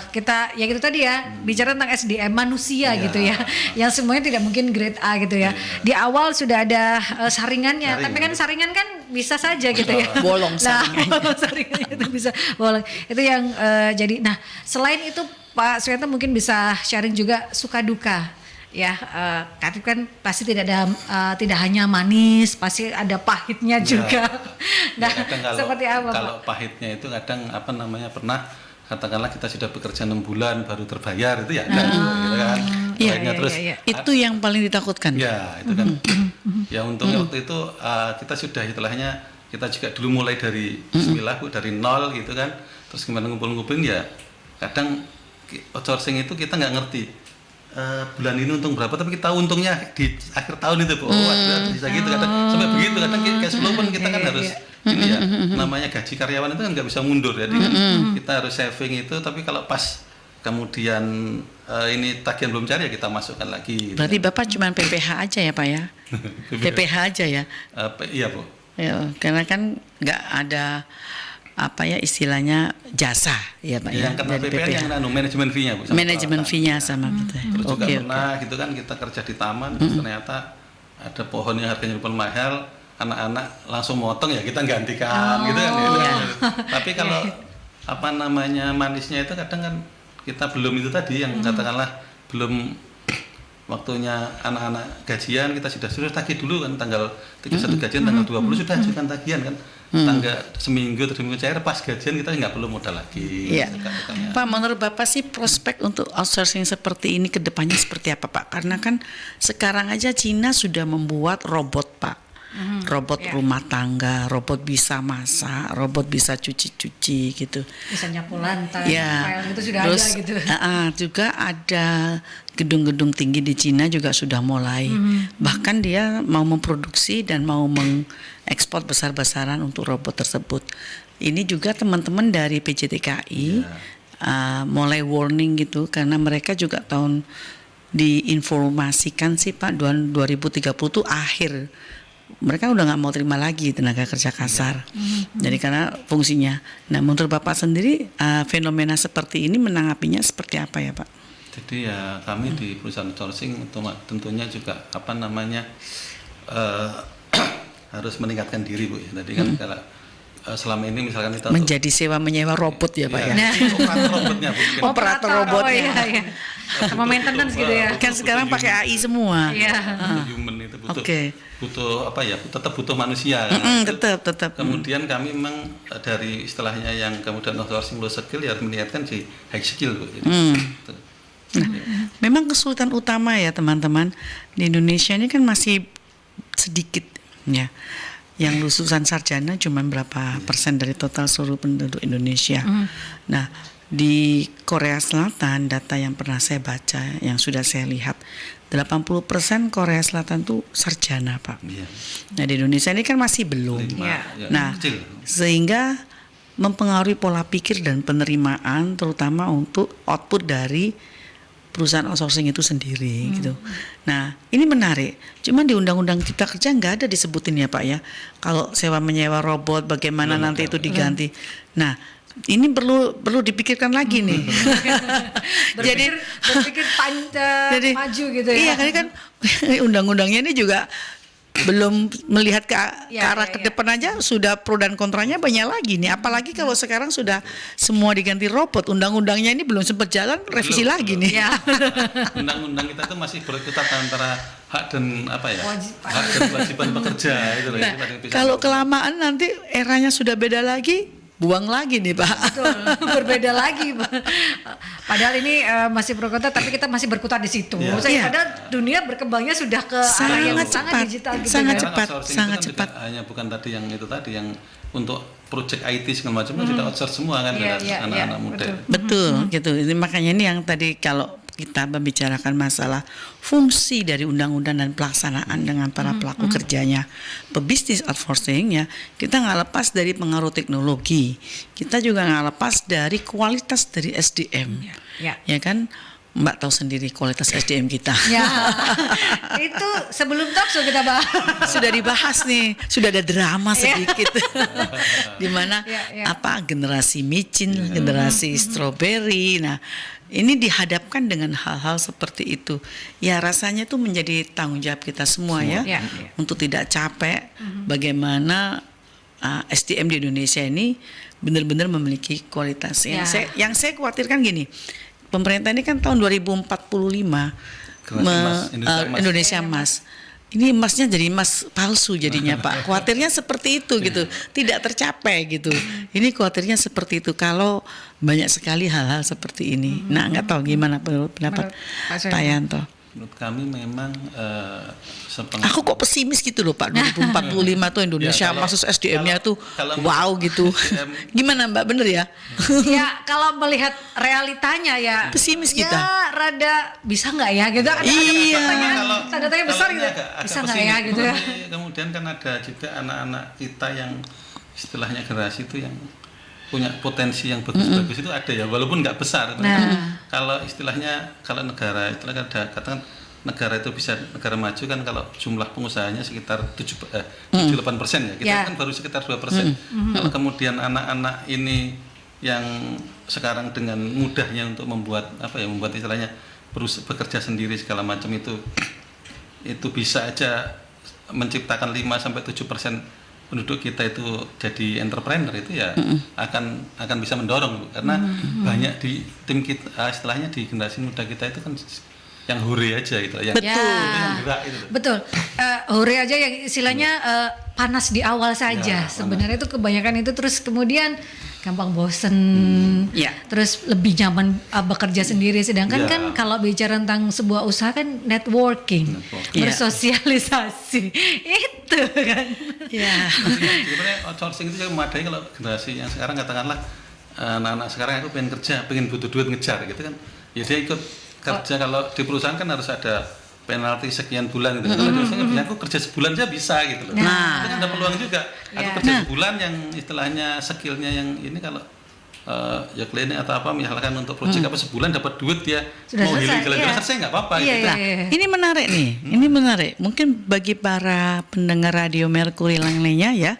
kita ya gitu tadi ya bicara tentang SDM manusia gitu ya yang semuanya tidak mungkin grade A gitu ya di awal sudah ada saringannya tapi kan saringan kan bisa saja gitu ya Bolong bolong saringannya itu bisa bolong itu yang jadi nah selain itu Pak Suyanto mungkin bisa sharing juga suka duka ya Katib kan pasti tidak hanya manis pasti ada pahitnya juga nah ya, seperti apa kalau Pak? pahitnya itu kadang apa namanya pernah katakanlah kita sudah bekerja 6 bulan baru terbayar itu ya ada gitu kan pahitnya terus Itu yang paling ditakutkan. ya itu kan ya untungnya waktu itu kita sudah istilahnya kita juga dulu mulai dari bismillah Bu, dari nol gitu kan terus gimana ngumpul-ngumpulin ya kadang outsourcing itu kita nggak ngerti bulan ini untung berapa tapi kita tahu untungnya di akhir tahun itu Bu. Ada bisa gitu kadang sampai begitu kadang cash flow pun kita kan harus ini ya namanya gaji karyawan itu kan nggak bisa mundur jadi kan kita harus saving itu tapi kalau pas kemudian ini tagihan belum cari ya kita masukkan lagi gitu. Berarti Bapak cuma PPH aja ya Pak ya? PPH aja ya? Iya Bu. Ya, karena kan nggak ada apa ya istilahnya jasa ya Pak ya, Yang kena dari PPN yang manajemen fee-nya Bu. Manajemen fee-nya sama gitu. Terus juga Oke. pernah gitu kan kita kerja di taman terus ternyata ada pohon yang harganya lumayan mahal anak-anak langsung motong ya kita gantikan gitu kan iya. Tapi kalau apa namanya manisnya itu kadang kan kita belum itu tadi yang katakanlah belum waktunya anak-anak gajian kita sudah tagih dulu kan tanggal 31 gajian tanggal 20 sudah ajukan tagihan kan tanggal seminggu atau 2 minggu cair pas gajian kita nggak perlu modal lagi. Iya. Pak, menurut Bapak sih prospek untuk outsourcing seperti ini ke depannya seperti apa Pak? Karena kan sekarang aja Cina sudah membuat robot Pak. Robot rumah tangga, robot bisa masak, robot bisa cuci-cuci gitu. Bisa nyapu lantai, Ya, file itu sudah terus, ada gitu. Juga ada gedung-gedung tinggi di Cina juga sudah mulai. Bahkan dia mau memproduksi dan mau mengekspor besar-besaran untuk robot tersebut. Ini juga teman-teman dari PJTKI mulai warning gitu karena mereka juga diinformasikan sih Pak 2030 tuh akhir. Mereka udah nggak mau terima lagi tenaga kerja kasar. Jadi karena fungsinya. Nah, menurut Bapak sendiri fenomena seperti ini menanggapinya seperti apa ya Pak? Jadi ya kami di perusahaan outsourcing tentunya juga apa namanya harus meningkatkan diri Bu. Jadi kan kalau selama ini misalkan kita menjadi sewa menyewa robot ya Pak ya. Operator robotnya Bu. Operator robotnya. Oh, iya. Sama maintenance gitu ya. Kan sekarang pakai AI semua. Iya. Human itu butuh Oke. butuh apa ya tetap butuh manusia kan? Tetap. Kemudian kami memang dari istilahnya yang kemudian outsourcing low skill ya harus meningkatkan si high skill Bu. Jadi, gitu. Nah, memang kesulitan utama ya teman-teman di Indonesia ini kan masih sedikit ya. Yang lulusan sarjana cuma berapa persen dari total seluruh penduduk Indonesia. Nah, di Korea Selatan data yang pernah saya baca, yang sudah saya lihat 80% Korea Selatan tuh sarjana Pak. Iya. Nah di Indonesia ini kan masih belum. Ya. Nah Kecil. sehingga mempengaruhi pola pikir dan penerimaan terutama untuk output dari perusahaan outsourcing itu sendiri gitu. Nah ini menarik. Cuma di Undang-Undang Cipta Kerja nggak ada disebutin ya Pak ya. Kalau sewa menyewa robot bagaimana Belum nanti ada. itu diganti. Nah ini perlu dipikirkan lagi nih. berpikir jadi maju gitu ya. Iya, kan undang-undangnya ini juga belum melihat ke arah ke depan aja sudah pro dan kontranya banyak lagi nih. Apalagi kalau sekarang sudah semua diganti robot, undang-undangnya ini belum sempat jalan, revisi lagi nih. Ya. Undang-undang kita itu masih berkutat antara hak dan apa ya? Hak dan kewajiban pekerja itu loh. Nah, kalau kelamaan nanti eranya sudah beda lagi, buang lagi nih Pak. Betul, berbeda lagi. Padahal ini masih pro kontra, tapi kita masih berkutat di situ. Padahal dunia berkembangnya sudah ke arah yang sangat digital gitu. Sangat kan. cepat, sangat cepat. Hanya bukan tadi yang itu tadi yang untuk project IT segala macam sudah outsource semua kan anak-anak muda. Betul, gitu. Ini makanya ini yang tadi kalau kita membicarakan masalah fungsi dari undang-undang dan pelaksanaan dengan para pelaku kerjanya, pebisnis outsourcing ya, kita nggak lepas dari pengaruh teknologi, kita juga nggak lepas dari kualitas dari SDM, ya kan? Mbak tahu sendiri kualitas SDM kita. Ya, itu sebelum talkshow kita bahas. Sudah dibahas nih, sudah ada drama sedikit, di mana apa generasi micin, generasi strawberry. Nah, ini dihadapkan dengan hal-hal seperti itu. Ya rasanya itu menjadi tanggung jawab kita semua ya, untuk tidak capek. Bagaimana SDM di Indonesia ini benar-benar memiliki kualitas. Yang saya khawatirkan gini. Pemerintah ini kan tahun 2045 Indonesia Emas. Ini emasnya jadi emas palsu jadinya Pak. Khawatirnya seperti itu gitu, tidak tercapai gitu. Ini khawatirnya seperti itu kalau banyak sekali hal-hal seperti ini. Nah, nggak tahu gimana pendapat Pak Yanto. Menurut kami memang aku kok pesimis gitu loh Pak. 2045 tuh Indonesia masuk SDM-nya tuh wow gitu. Gimana Mbak, bener ya? Ya kalau melihat realitanya ya pesimis kita. Ya rada bisa nggak ya gitu. Tanda tanya besar gitu. Bisa nggak ya gitu ya. Kemudian kan ada juga anak-anak kita yang istilahnya generasi itu yang punya potensi yang bagus-bagus itu ada ya, walaupun nggak besar. Kalau istilahnya kalau negara katakan negara itu bisa negara maju kan kalau jumlah pengusahanya sekitar 7-8% ya, kita kan baru sekitar 2%. Kalau kemudian anak-anak ini yang sekarang dengan mudahnya untuk membuat istilahnya bekerja sendiri segala macam itu bisa aja menciptakan 5-7% penduduk kita itu jadi entrepreneur itu ya akan bisa mendorong karena banyak di tim kita istilahnya di generasi muda kita itu kan yang hore aja gitu yang gerak itu. Betul. Hore aja yang istilahnya panas di awal saja. Sebenarnya itu kebanyakan itu terus kemudian gampang bosen, terus lebih nyaman bekerja sendiri. Sedangkan kan kalau bicara tentang sebuah usaha kan networking. Bersosialisasi itu kan. Sebenarnya outsourcing itu juga memadai kalau generasi yang sekarang katakanlah anak-anak sekarang aku pengen butuh duit ngejar gitu kan. Ya dia ikut kerja kalau di perusahaan kan harus ada penalti sekian bulan gitu. Kalau di usaha aku kerja sebulan aja bisa gitu loh. Itu kan ada peluang juga. Aku kerja sebulan yang istilahnya skillnya yang ini kalau ya klinik atau apa misalkan untuk proyek apa sebulan dapat duit ya sudah mau healing jalan-jalan selesai nggak apa-apa gitu. Ini menarik nih. Ini menarik. Mungkin bagi para pendengar radio Mercury lainnya ya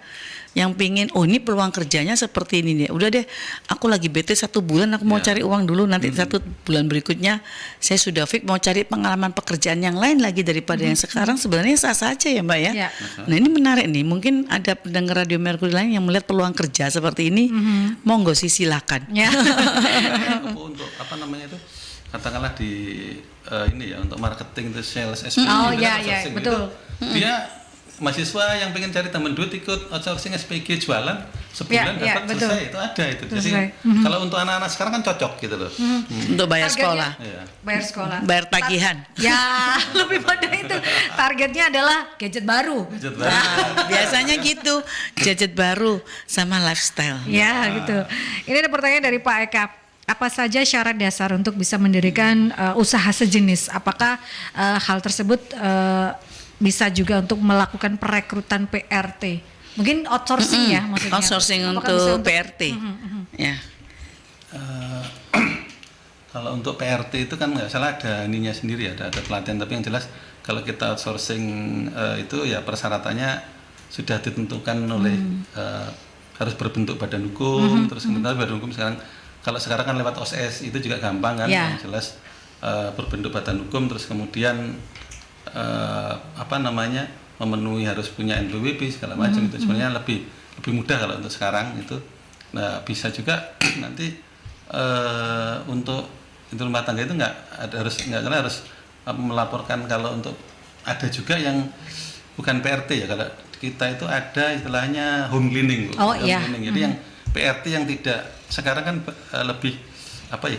yang pingin ini peluang kerjanya seperti ini nih. Udah deh, aku lagi bete 1 bulan, aku mau cari uang dulu, nanti 1 bulan berikutnya saya sudah fix mau cari pengalaman pekerjaan yang lain lagi daripada yang sekarang. Sebenarnya sah-sah aja ya Mbak ya. Nah ini menarik nih, mungkin ada pendengar radio Mercury lain yang melihat peluang kerja seperti ini, monggo sih silakan. Untuk apa namanya itu, katakanlah di ini ya untuk marketing itu sales SPG betul. Dia mahasiswa yang pengen cari teman duit ikut outsourcing SPG jualan sebulan dapat selesai itu ada itu. Jadi kalau untuk anak-anak sekarang kan cocok gitu loh. Untuk bayar sekolah. Bayar tagihan. Ya, lebih pada itu. Targetnya adalah gadget baru. Nah, biasanya gitu, gadget baru sama lifestyle. Ya, gitu. Ini ada pertanyaan dari Pak Eka. Apa saja syarat dasar untuk bisa mendirikan usaha sejenis? Apakah hal tersebut bisa juga untuk melakukan perekrutan PRT? Mungkin outsourcing ya maksudnya. Outsourcing untuk PRT. Ya. Kalau untuk PRT itu kan nggak salah ada ininya sendiri, ada pelatihan. Tapi yang jelas kalau kita outsourcing itu ya persyaratannya sudah ditentukan oleh harus berbentuk badan hukum, terus kemudian badan hukum sekarang kan lewat OSS itu juga gampang kan, yang jelas berbentuk badan hukum, terus kemudian memenuhi harus punya NPWP segala macam, itu sebenarnya lebih mudah kalau untuk sekarang itu. Nah, bisa juga nanti untuk rumah tangga itu harus melaporkan. Kalau untuk ada juga yang bukan PRT ya, kalau kita itu ada istilahnya home cleaning, cleaning. Jadi yang PRT yang tidak sekarang kan lebih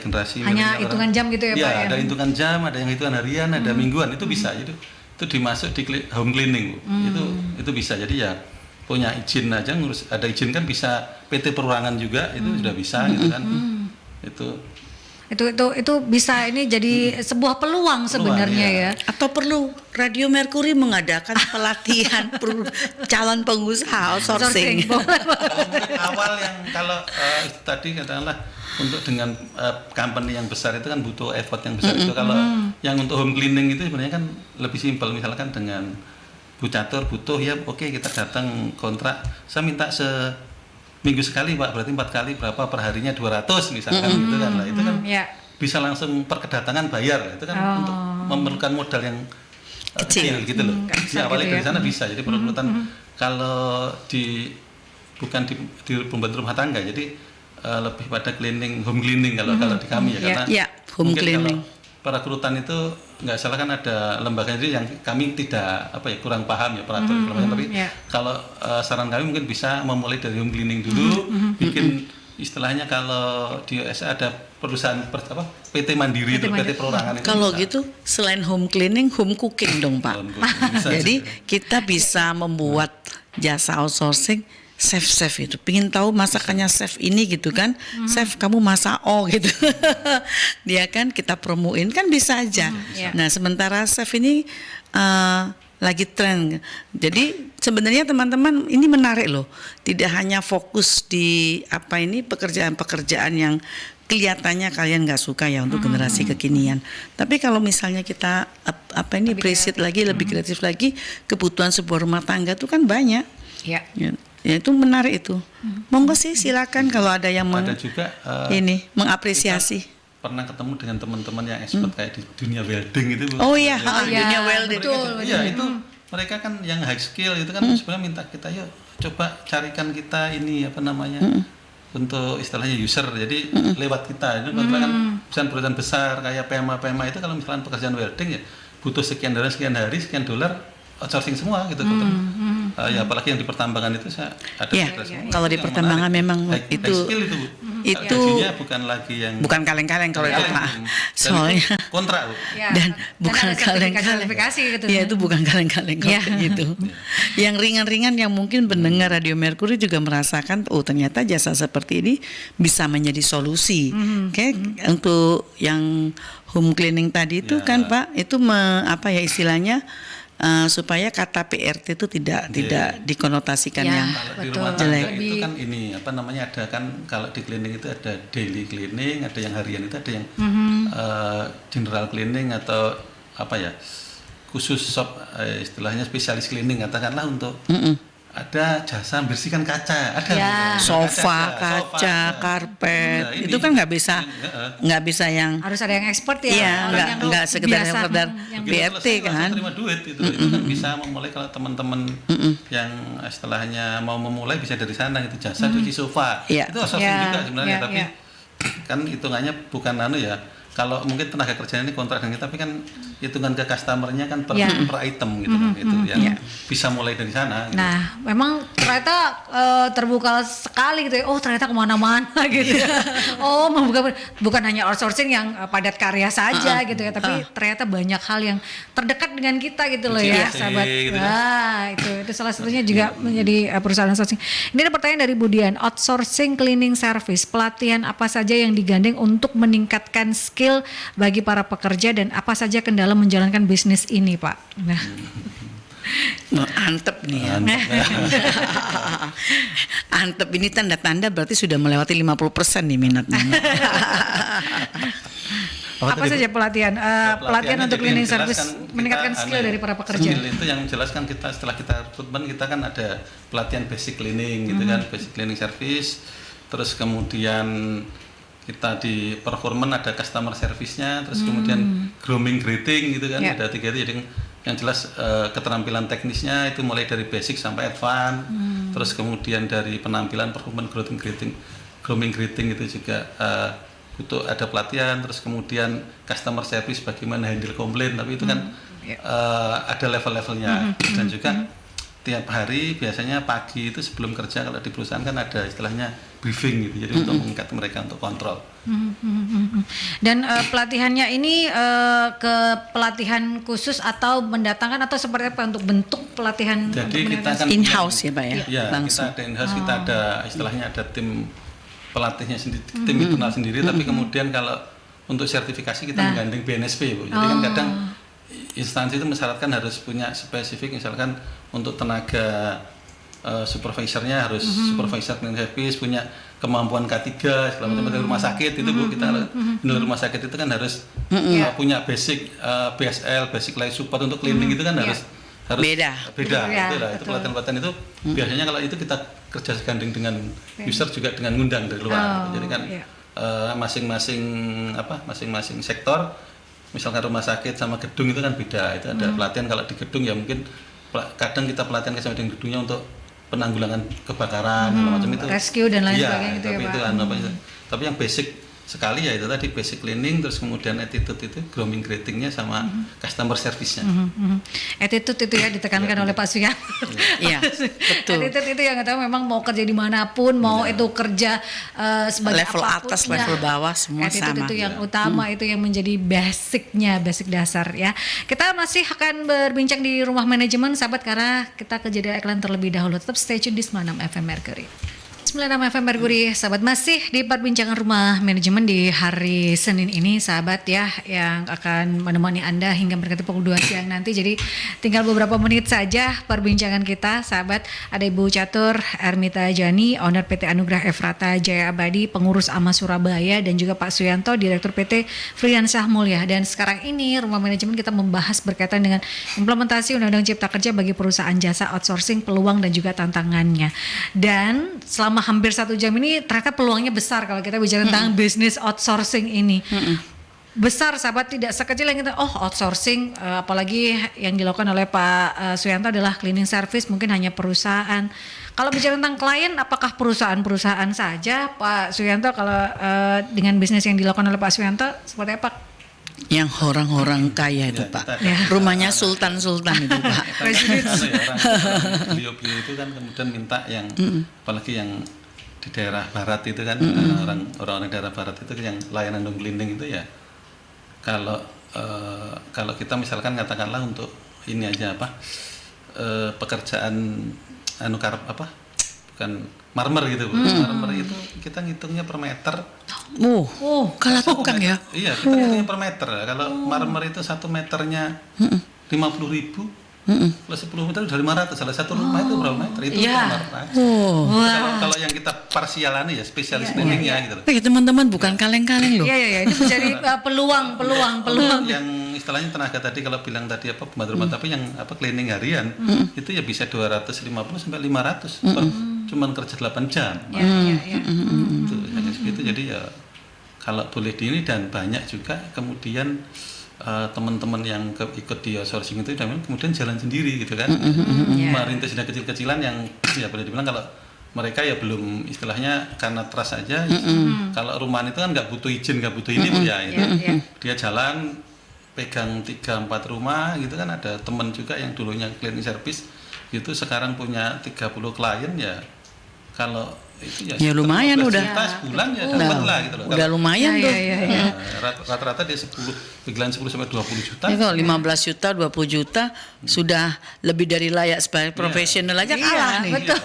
generasi hanya hitungan jam gitu ya, Pak ya. Ada hitungan jam, ada yang hitungan harian, ada mingguan, itu bisa itu dimasuk di home cleaning, itu bisa. Jadi ya punya izin aja, ngurus ada izin kan bisa, PT perorangan juga itu sudah bisa gitu kan. Itu bisa ini jadi sebuah peluang sebenarnya ya. Atau perlu Radio Mercury mengadakan pelatihan calon pengusaha outsourcing. Awal yang kalau tadi katakanlah untuk dengan company yang besar itu kan butuh effort yang besar itu. Kalau yang untuk home cleaning itu sebenarnya kan lebih simpel, misalkan dengan Bu Catur butuh ya, oke, kita datang kontrak, saya minta seminggu sekali Pak, berarti 4 kali berapa per harinya 200 misalkan gitu kan. Lah itu kan bisa langsung per kedatangan bayar, itu kan untuk memerlukan modal yang kecil gitu loh. Awalnya dari sana bisa, jadi perekrutan kalau bukan di pembantu rumah tangga, jadi lebih pada cleaning, home cleaning kalau di kami ya, karena home cleaning. Perekrutan itu nggak salah kan ada lembaganya, jadi yang kami tidak kurang paham ya peraturan tapi kalau saran kami mungkin bisa memulai dari home cleaning dulu, bikin istilahnya kalau di USA ada perusahaan PT Mandiri, PT Perorangan itu. Kalau gitu selain home cleaning, home cooking dong Pak. Jadi kita bisa membuat jasa outsourcing. Chef itu pingin tahu masakannya chef ini gitu kan, chef kamu masak gitu. Dia kan kita promoin kan bisa aja. Nah sementara chef ini lagi tren, jadi sebenarnya teman-teman ini menarik loh, tidak hanya fokus di pekerjaan-pekerjaan yang kelihatannya kalian nggak suka ya untuk generasi kekinian. Tapi kalau misalnya kita appreciate lagi, lebih kreatif lagi, kebutuhan sebuah rumah tangga itu kan banyak. Ya itu menarik itu. Monggo sih silakan kalau ada yang ada juga mengapresiasi. Pernah ketemu dengan teman-teman yang expert kayak di dunia welding itu. Dunia welding. Betul. Itu mereka kan yang high skill itu kan sebenarnya minta kita, yuk coba carikan kita ini untuk istilahnya user. Jadi lewat kita itu kan perusahaan besar kayak PMA itu kalau misalkan pekerjaan welding ya butuh sekian dolar, sekian dolar, outsourcing semua gitu. Ya apalagi yang di pertambangan itu ada semua. Kalau di pertambangan memang itu gajinya bukan kaleng-kaleng kalau itu Pak. Soalnya kontrak dan bukan kaleng-kaleng. Gitu. Ya itu bukan kaleng-kaleng gitu. Yang ringan-ringan yang mungkin pendengar Radio Mercury juga merasakan, ternyata jasa seperti ini bisa menjadi solusi. Untuk yang home cleaning tadi itu kan Pak, itu istilahnya supaya kata PRT itu tidak dikonotasikan yang kalau di rumah tangga itu kan ini ada kan, kalau di cleaning itu ada daily cleaning, ada yang harian, itu ada yang general cleaning atau khusus istilahnya spesialis cleaning katakanlah untuk ada jasa membersihkan kaca, ada sofa, kaca, karpet. Itu kan nggak bisa yang harus ada yang expert ya. Nggak sekedar PRT kan. Terima duit itu kan bisa memulai. Kalau teman-teman yang istilahnya mau memulai bisa dari sana, itu jasa cuci sofa. Itu outsourcing juga sebenarnya, tapi kan hitungannya bukan kalau mungkin tenaga kerja ini kontrak dengan kita, tapi kan hitungan ke customer-nya kan per item gitu kan, itu yang bisa mulai dari sana. Gitu. Nah, memang ternyata terbuka sekali gitu ya. Oh, ternyata kemana-mana gitu. Bukan hanya outsourcing yang padat karya saja gitu ya, tapi ternyata banyak hal yang terdekat dengan kita gitu loh ya, sahabat. Gitu. Itu salah satunya juga menjadi perusahaan outsourcing. Ini ada pertanyaan dari Budian, outsourcing cleaning service, pelatihan apa saja yang digandeng untuk meningkatkan skill bagi para pekerja dan apa saja kendala menjalankan bisnis ini, Pak? Antep nih ya. Antep ini tanda-tanda berarti sudah melewati 50% nih minatnya. Apa saja pelatihan? Pelatihan Pelatihannya untuk jadi yang cleaning jelas service kan meningkatkan kita, skill dari para pekerja. Skill itu yang jelas kan kita setelah kita rekrutmen kita kan ada pelatihan basic cleaning gitu kan, basic cleaning service. Terus kemudian kita di performance ada customer service-nya, terus kemudian grooming greeting gitu kan, ada 3 itu. Jadi yang jelas keterampilan teknisnya itu mulai dari basic sampai advance. Terus kemudian dari penampilan performance grooming greeting itu juga butuh ada pelatihan. Terus kemudian customer service bagaimana handle komplain, tapi itu kan ada level-levelnya. Dan juga tiap hari biasanya pagi itu sebelum kerja kalau di perusahaan kan ada istilahnya briefing gitu, jadi untuk mengikat mereka untuk kontrol. Dan pelatihannya ini ke pelatihan khusus atau mendatangkan atau seperti apa untuk bentuk pelatihan? Jadi untuk kita kan in-house ya Pak ya? Ya, Langsung. kita ada in-house, kita ada istilahnya ada tim pelatihnya sendiri, tim internal sendiri, tapi kemudian kalau untuk sertifikasi kita menggandeng BNSP Bu. Jadi kan kadang instansi itu mensyaratkan harus punya spesifik, misalkan untuk tenaga supervisornya harus supervisor cleaning service, punya kemampuan K3 segala macam. Dari rumah sakit itu Bu, kita di rumah sakit itu kan harus punya basic BSL, basic life support untuk cleaning itu kan harus beda Ya, itu lah. Itu pelatihan-pelatihan itu biasanya kalau itu kita kerja gandeng dengan user juga dengan ngundang dari luar. Jadi kan masing-masing sektor, misalkan rumah sakit sama gedung itu kan beda. Itu ada pelatihan. Kalau di gedung ya mungkin kadang kita pelatihan sama dengan gedungnya untuk penanggulangan kebakaran segala macam itu, rescue dan lain sebagainya gitu tapi ya itu Pak. Tapi yang basic sekali ya itu tadi basic cleaning, terus kemudian attitude itu grooming greetingnya sama customer service-nya. Attitude itu ya ditekankan oleh Pak Suyan. Iya, betul. Attitude itu yang tahu memang mau kerja dimanapun, mau itu kerja sebagai Level apapun, atas, level bawah semua attitude sama. itu yang utama, itu yang menjadi basicnya, basic dasar ya. Kita masih akan berbincang di rumah manajemen sahabat, karena kita ke jeda iklan terlebih dahulu. Tetap stay tune di 96 FM Mercury. 96 FM Mercury, sahabat, masih di perbincangan rumah manajemen di hari Senin ini sahabat ya, yang akan menemani Anda hingga mendekati pukul 2 siang nanti. Jadi tinggal beberapa menit saja perbincangan kita sahabat. Ada Ibu Catur Ermita Jani, owner PT Anugrah Efrata Jaya Abadi, pengurus AMA Surabaya, dan juga Pak Suyanto, Direktur PT Friansah Mulia. Dan sekarang ini rumah manajemen kita membahas berkaitan dengan implementasi Undang-Undang Cipta Kerja bagi perusahaan jasa outsourcing, peluang dan juga tantangannya. Dan selama hampir 1 jam ini ternyata peluangnya besar kalau kita bicara tentang bisnis outsourcing ini. Besar sahabat, tidak sekecil yang kita outsourcing, apalagi yang dilakukan oleh Pak Suyanto adalah cleaning service, mungkin hanya perusahaan. Kalau bicara tentang klien, apakah perusahaan-perusahaan saja Pak Suyanto? Kalau dengan bisnis yang dilakukan oleh Pak Suyanto seperti apa? Yang orang-orang kaya itu Pak, rumahnya sultan-sultan itu Pak. Orang beliau-beliau itu kan kemudian minta yang apalagi yang di daerah barat itu kan, orang-orang daerah barat itu yang layanan home cleaning itu ya, kalau kita misalkan katakanlah untuk ini aja pekerjaan bukan marmer gitu Bu. Marmer itu kita ngitungnya per meter. Kalah tukang ya. Iya, kita ngitungnya per meter. Kalau marmer itu 1 meternya 50.000 plus 10 meter udah 500. Salah satu rumah itu berapa meter? Itu marmer. Kalau yang kita parsialan ya spesialis cleaningnya gitu loh. Teman-teman bukan kaleng-kaleng loh. Iya, itu menjadi peluang. Yang istilahnya tenaga tadi kalau bilang tadi pembantu rumah, tapi yang cleaning harian itu ya bisa 250 sampai 500 cuman kerja 8 jam. Itu hanya segitu. Jadi ya kalau boleh di ini, dan banyak juga kemudian teman-teman yang ikut di outsourcing itu kemudian jalan sendiri gitu kan. Merintis sudah kecil-kecilan yang ya boleh dibilang kalau mereka ya belum istilahnya karena trust aja. Kalau rumahan itu kan nggak butuh izin, nggak butuh ini ya itu. Dia jalan pegang 3-4 rumah gitu kan. Ada teman juga yang dulunya cleaning service gitu, sekarang punya 30 klien ya. Kalau itu ya lumayan udah. Sebulan ya dapat lah gitu loh. Udah lumayan tuh. Rata-rata dia 10 sampai 20 juta. Ya kalau 15 juta, 20 juta sudah lebih dari layak sebagai profesional aja kalah nih. Betul.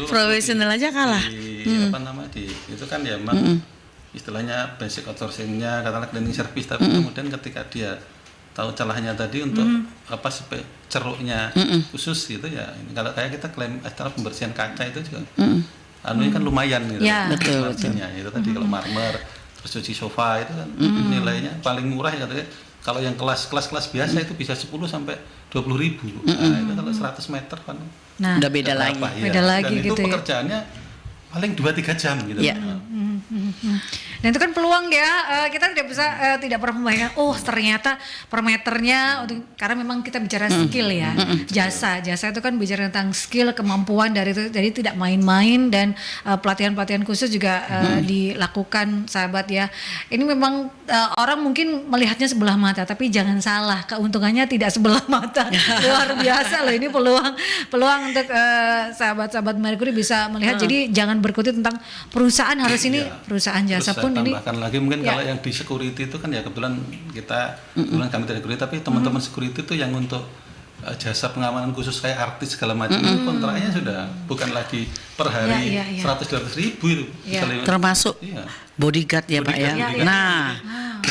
Profesional aja kalah. Itu kan ya memang istilahnya basic outsourcing-nya katakanlah cleaning service, tapi kemudian ketika dia tahu celahnya tadi untuk ceruknya khusus gitu ya. Kalau kayak kita klaim pembersihan kaca itu juga kan lumayan gitu. Betul. Itu tadi kalau marmer, terus cuci sofa itu kan nilainya paling murah ya katanya. Kalau yang kelas biasa itu bisa 10 sampai 20 ribu. Nah, itu kalau 100 meter kan. Nah, udah beda lagi. Ya. Beda lagi dan gitu itu ya. pekerjaannya paling 2-3 jam gitu. Iya. Dan itu kan peluang ya, kita tidak pernah membayangkan, oh ternyata per meternya, karena memang kita bicara skill ya, jasa itu kan bicara tentang skill, kemampuan dari itu, jadi tidak main-main dan pelatihan-pelatihan khusus juga dilakukan sahabat ya. Ini memang orang mungkin melihatnya sebelah mata, tapi jangan salah, keuntungannya tidak sebelah mata, luar biasa loh ini peluang untuk sahabat-sahabat Mercury bisa melihat. Jadi jangan berkutik tentang perusahaan harus ini perusahaan jasa terus pun ini. Tambahkan lagi mungkin kalau yang di security itu kan ya kebetulan kami dari security, tapi teman-teman security itu yang untuk jasa pengamanan khusus kayak artis segala macam itu kontraknya sudah bukan lagi per hari 100-200 ribu itu. Termasuk bodyguard ya Pak ya. Nah,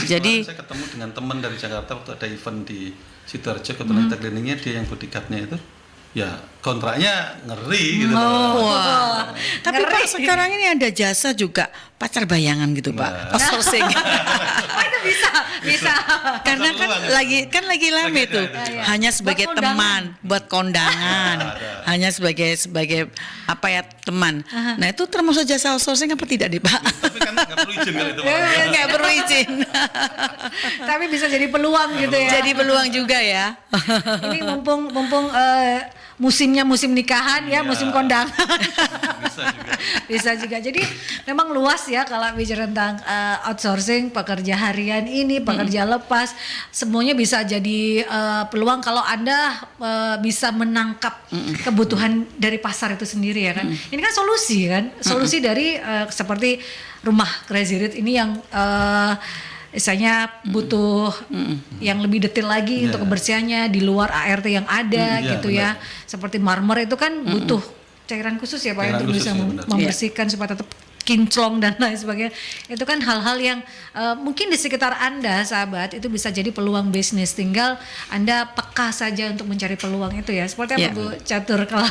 jadi saya ketemu dengan teman dari Jakarta waktu ada event di Sidoarjo, kebetulan kita cleaningnya dia yang bodyguardnya itu. Ya kontraknya ngeri gitu. Wah. Tapi Pak sekarang ini ada jasa juga pacar bayangan gitu Pak. Outsourcing. Itu bisa. Karena kan lagi rame tuh. Hanya sebagai teman buat kondangan. Hanya sebagai apa ya teman. Nah itu termasuk jasa outsourcing apa tidak nih Pak? Tapi kan nggak perlu izin kali itu. Nggak perlu izin. Tapi bisa jadi peluang gitu ya. Jadi peluang juga ya. Ini mumpung musim nikahan ya, musim kondangan. Bisa juga. Jadi memang luas ya kalau bicara tentang outsourcing, pekerja harian ini, pekerja lepas, semuanya bisa jadi peluang kalau Anda bisa menangkap kebutuhan dari pasar itu sendiri ya kan. Ini kan solusi dari seperti rumah Crazy Rich ini yang misalnya butuh yang lebih detail lagi untuk kebersihannya di luar ART yang ada gitu ya. Seperti marmer itu kan butuh cairan khusus ya Pak untuk bisa membersihkan supaya tetap kinclong dan lain sebagainya. Itu kan hal-hal yang mungkin di sekitar Anda sahabat itu bisa jadi peluang bisnis, tinggal Anda peka saja untuk mencari peluang itu ya. Seperti apa Bu Catur kalau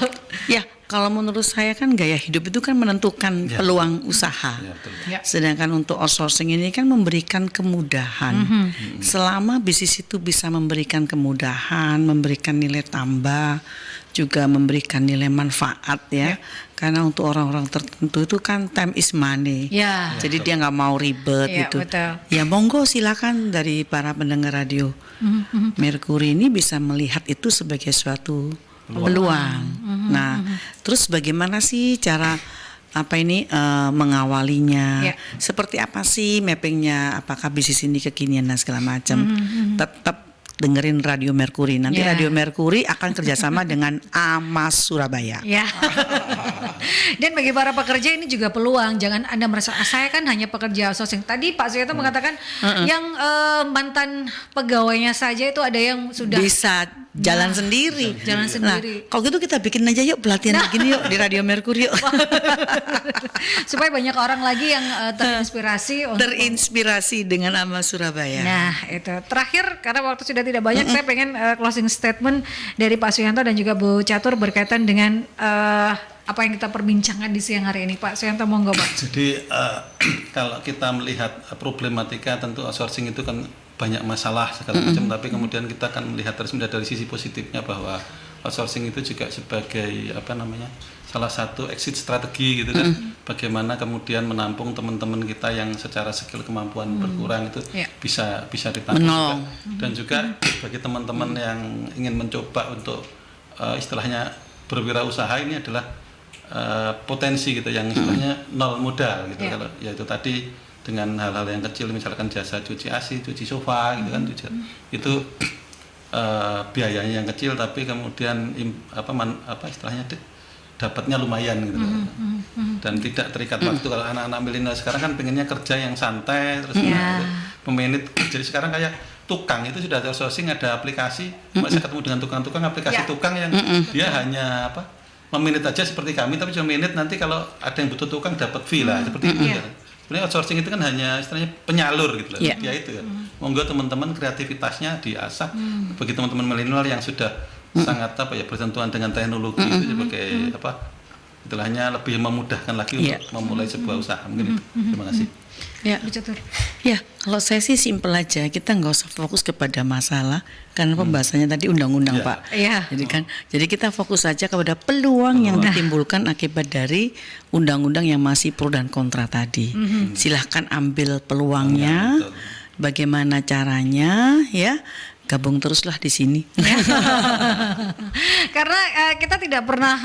kalau menurut saya kan gaya hidup itu kan menentukan peluang usaha. Sedangkan untuk outsourcing ini kan memberikan kemudahan. Selama bisnis itu bisa memberikan kemudahan, memberikan nilai tambah, juga memberikan nilai manfaat ya. Karena untuk orang-orang tertentu itu kan time is money. Jadi dia nggak mau ribet gitu. Betul. Ya monggo silakan dari para pendengar radio Mercury ini bisa melihat itu sebagai suatu peluang. Nah, terus bagaimana sih cara mengawalinya? Seperti apa sih mappingnya? Apakah bisnis ini kekinian dan segala macam? Tetap dengerin Radio Mercury. Nanti Radio Mercury akan kerjasama dengan Amas Surabaya. Dan bagi para pekerja ini juga peluang. Jangan Anda merasa saya kan hanya pekerja outsourcing. Tadi Pak Suyoto mengatakan yang mantan pegawainya saja itu ada yang sudah bisa jalan sendiri. Nah, kalau gitu kita bikin aja yuk pelatihan begini yuk di Radio Mercury yuk. Supaya banyak orang lagi yang terinspirasi dengan Amas Surabaya. Nah, itu terakhir karena waktu sudah tidak banyak, saya pengen closing statement dari Pak Suyanto dan juga Bu Catur berkaitan dengan apa yang kita perbincangkan di siang hari ini. Pak Suyanto monggo Pak. Jadi kalau kita melihat problematika tentu outsourcing itu kan banyak masalah segala macam, tapi kemudian kita akan melihat dari sisi positifnya bahwa outsourcing itu juga sebagai salah satu exit strategi gitu kan, bagaimana kemudian menampung teman-teman kita yang secara skill kemampuan berkurang itu bisa ditampung juga. Dan juga bagi teman-teman yang ingin mencoba untuk istilahnya berwirausaha, ini adalah potensi gitu yang istilahnya nol modal gitu. Kalau yaitu tadi dengan hal-hal yang kecil, misalkan jasa cuci AC, cuci sofa gitu kan, itu biayanya yang kecil tapi kemudian istilahnya dapatnya lumayan gitu. Dan tidak terikat waktu. Kalau anak-anak milenial sekarang kan pengennya kerja yang santai terus memanage. Jadi sekarang kayak tukang itu sudah outsourcing, ada aplikasi. Saya ketemu dengan tukang-tukang, aplikasi tukang yang dia hanya memanage aja seperti kami, tapi cuma manage, nanti kalau ada yang butuh tukang dapat fee lah seperti itu ya. Sebenarnya outsourcing itu kan hanya istilahnya penyalur gitu loh. Dia itu ya. Monggo teman-teman kreativitasnya diasah. Bagi teman-teman milenial yang sudah sangat bersentuhan dengan teknologi itu sebagai istilahnya lebih memudahkan lagi Iya. untuk memulai sebuah usaha. Mungkin itu. Terima kasih. Ya, Bu Catur. ya kalau saya sih simpel aja, kita nggak usah fokus kepada masalah karena pembahasannya tadi undang-undang Iya. Pak. Iya. Jadi kita fokus saja kepada peluang yang ditimbulkan akibat dari undang-undang yang masih pro dan kontra tadi. Silahkan ambil peluangnya, Betul. bagaimana caranya, ya gabung teruslah di sini. Karena kita tidak pernah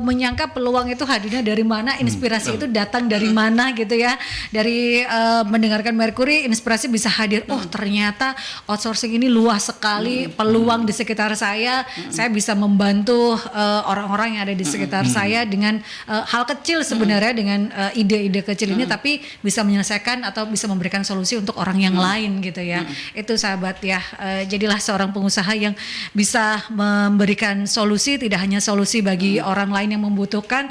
menyangka peluang itu hadirnya dari mana, inspirasi itu datang dari mana gitu ya. Dari mendengarkan Mercury, inspirasi bisa hadir. Oh ternyata outsourcing ini luas sekali, peluang di sekitar saya bisa membantu orang-orang yang ada di sekitar saya dengan hal kecil sebenarnya, dengan ide-ide kecil ini, tapi bisa menyelesaikan atau bisa memberikan solusi untuk orang yang lain gitu ya. Itu sahabat ya, jadilah seorang pengusaha yang bisa memberikan solusi, tidak hanya solusi bagi orang lain yang membutuhkan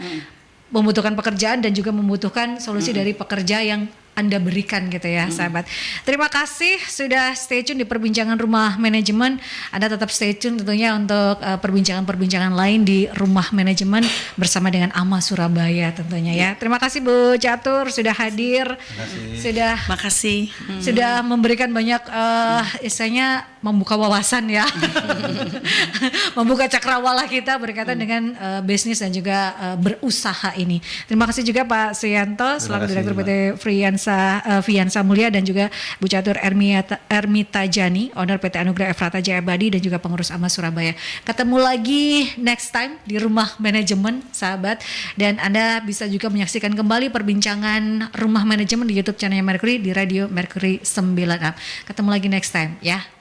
pekerjaan, dan juga membutuhkan solusi dari pekerja yang Anda berikan gitu ya sahabat. Terima kasih sudah stay tune di perbincangan Rumah Manajemen. Anda tetap stay tune tentunya untuk perbincangan-perbincangan lain di Rumah Manajemen bersama dengan AMA Surabaya tentunya ya. Terima kasih Bu Catur sudah hadir. Makasih. Sudah memberikan banyak istilahnya membuka wawasan ya. Membuka cakrawala kita berkaitan dengan bisnis dan juga berusaha ini. Terima kasih juga Pak Suyanto selaku kasih, Direktur Mbak. PT Fiansa Mulia, dan juga Bu Catur Ermita Jani, owner PT Anugrah Efrata Jaya Badi, dan juga pengurus AMA Surabaya. Ketemu lagi next time di Rumah Manajemen sahabat, dan Anda bisa juga menyaksikan kembali perbincangan Rumah Manajemen di YouTube channel Mercury, di Radio Mercury 96. Ketemu lagi next time ya.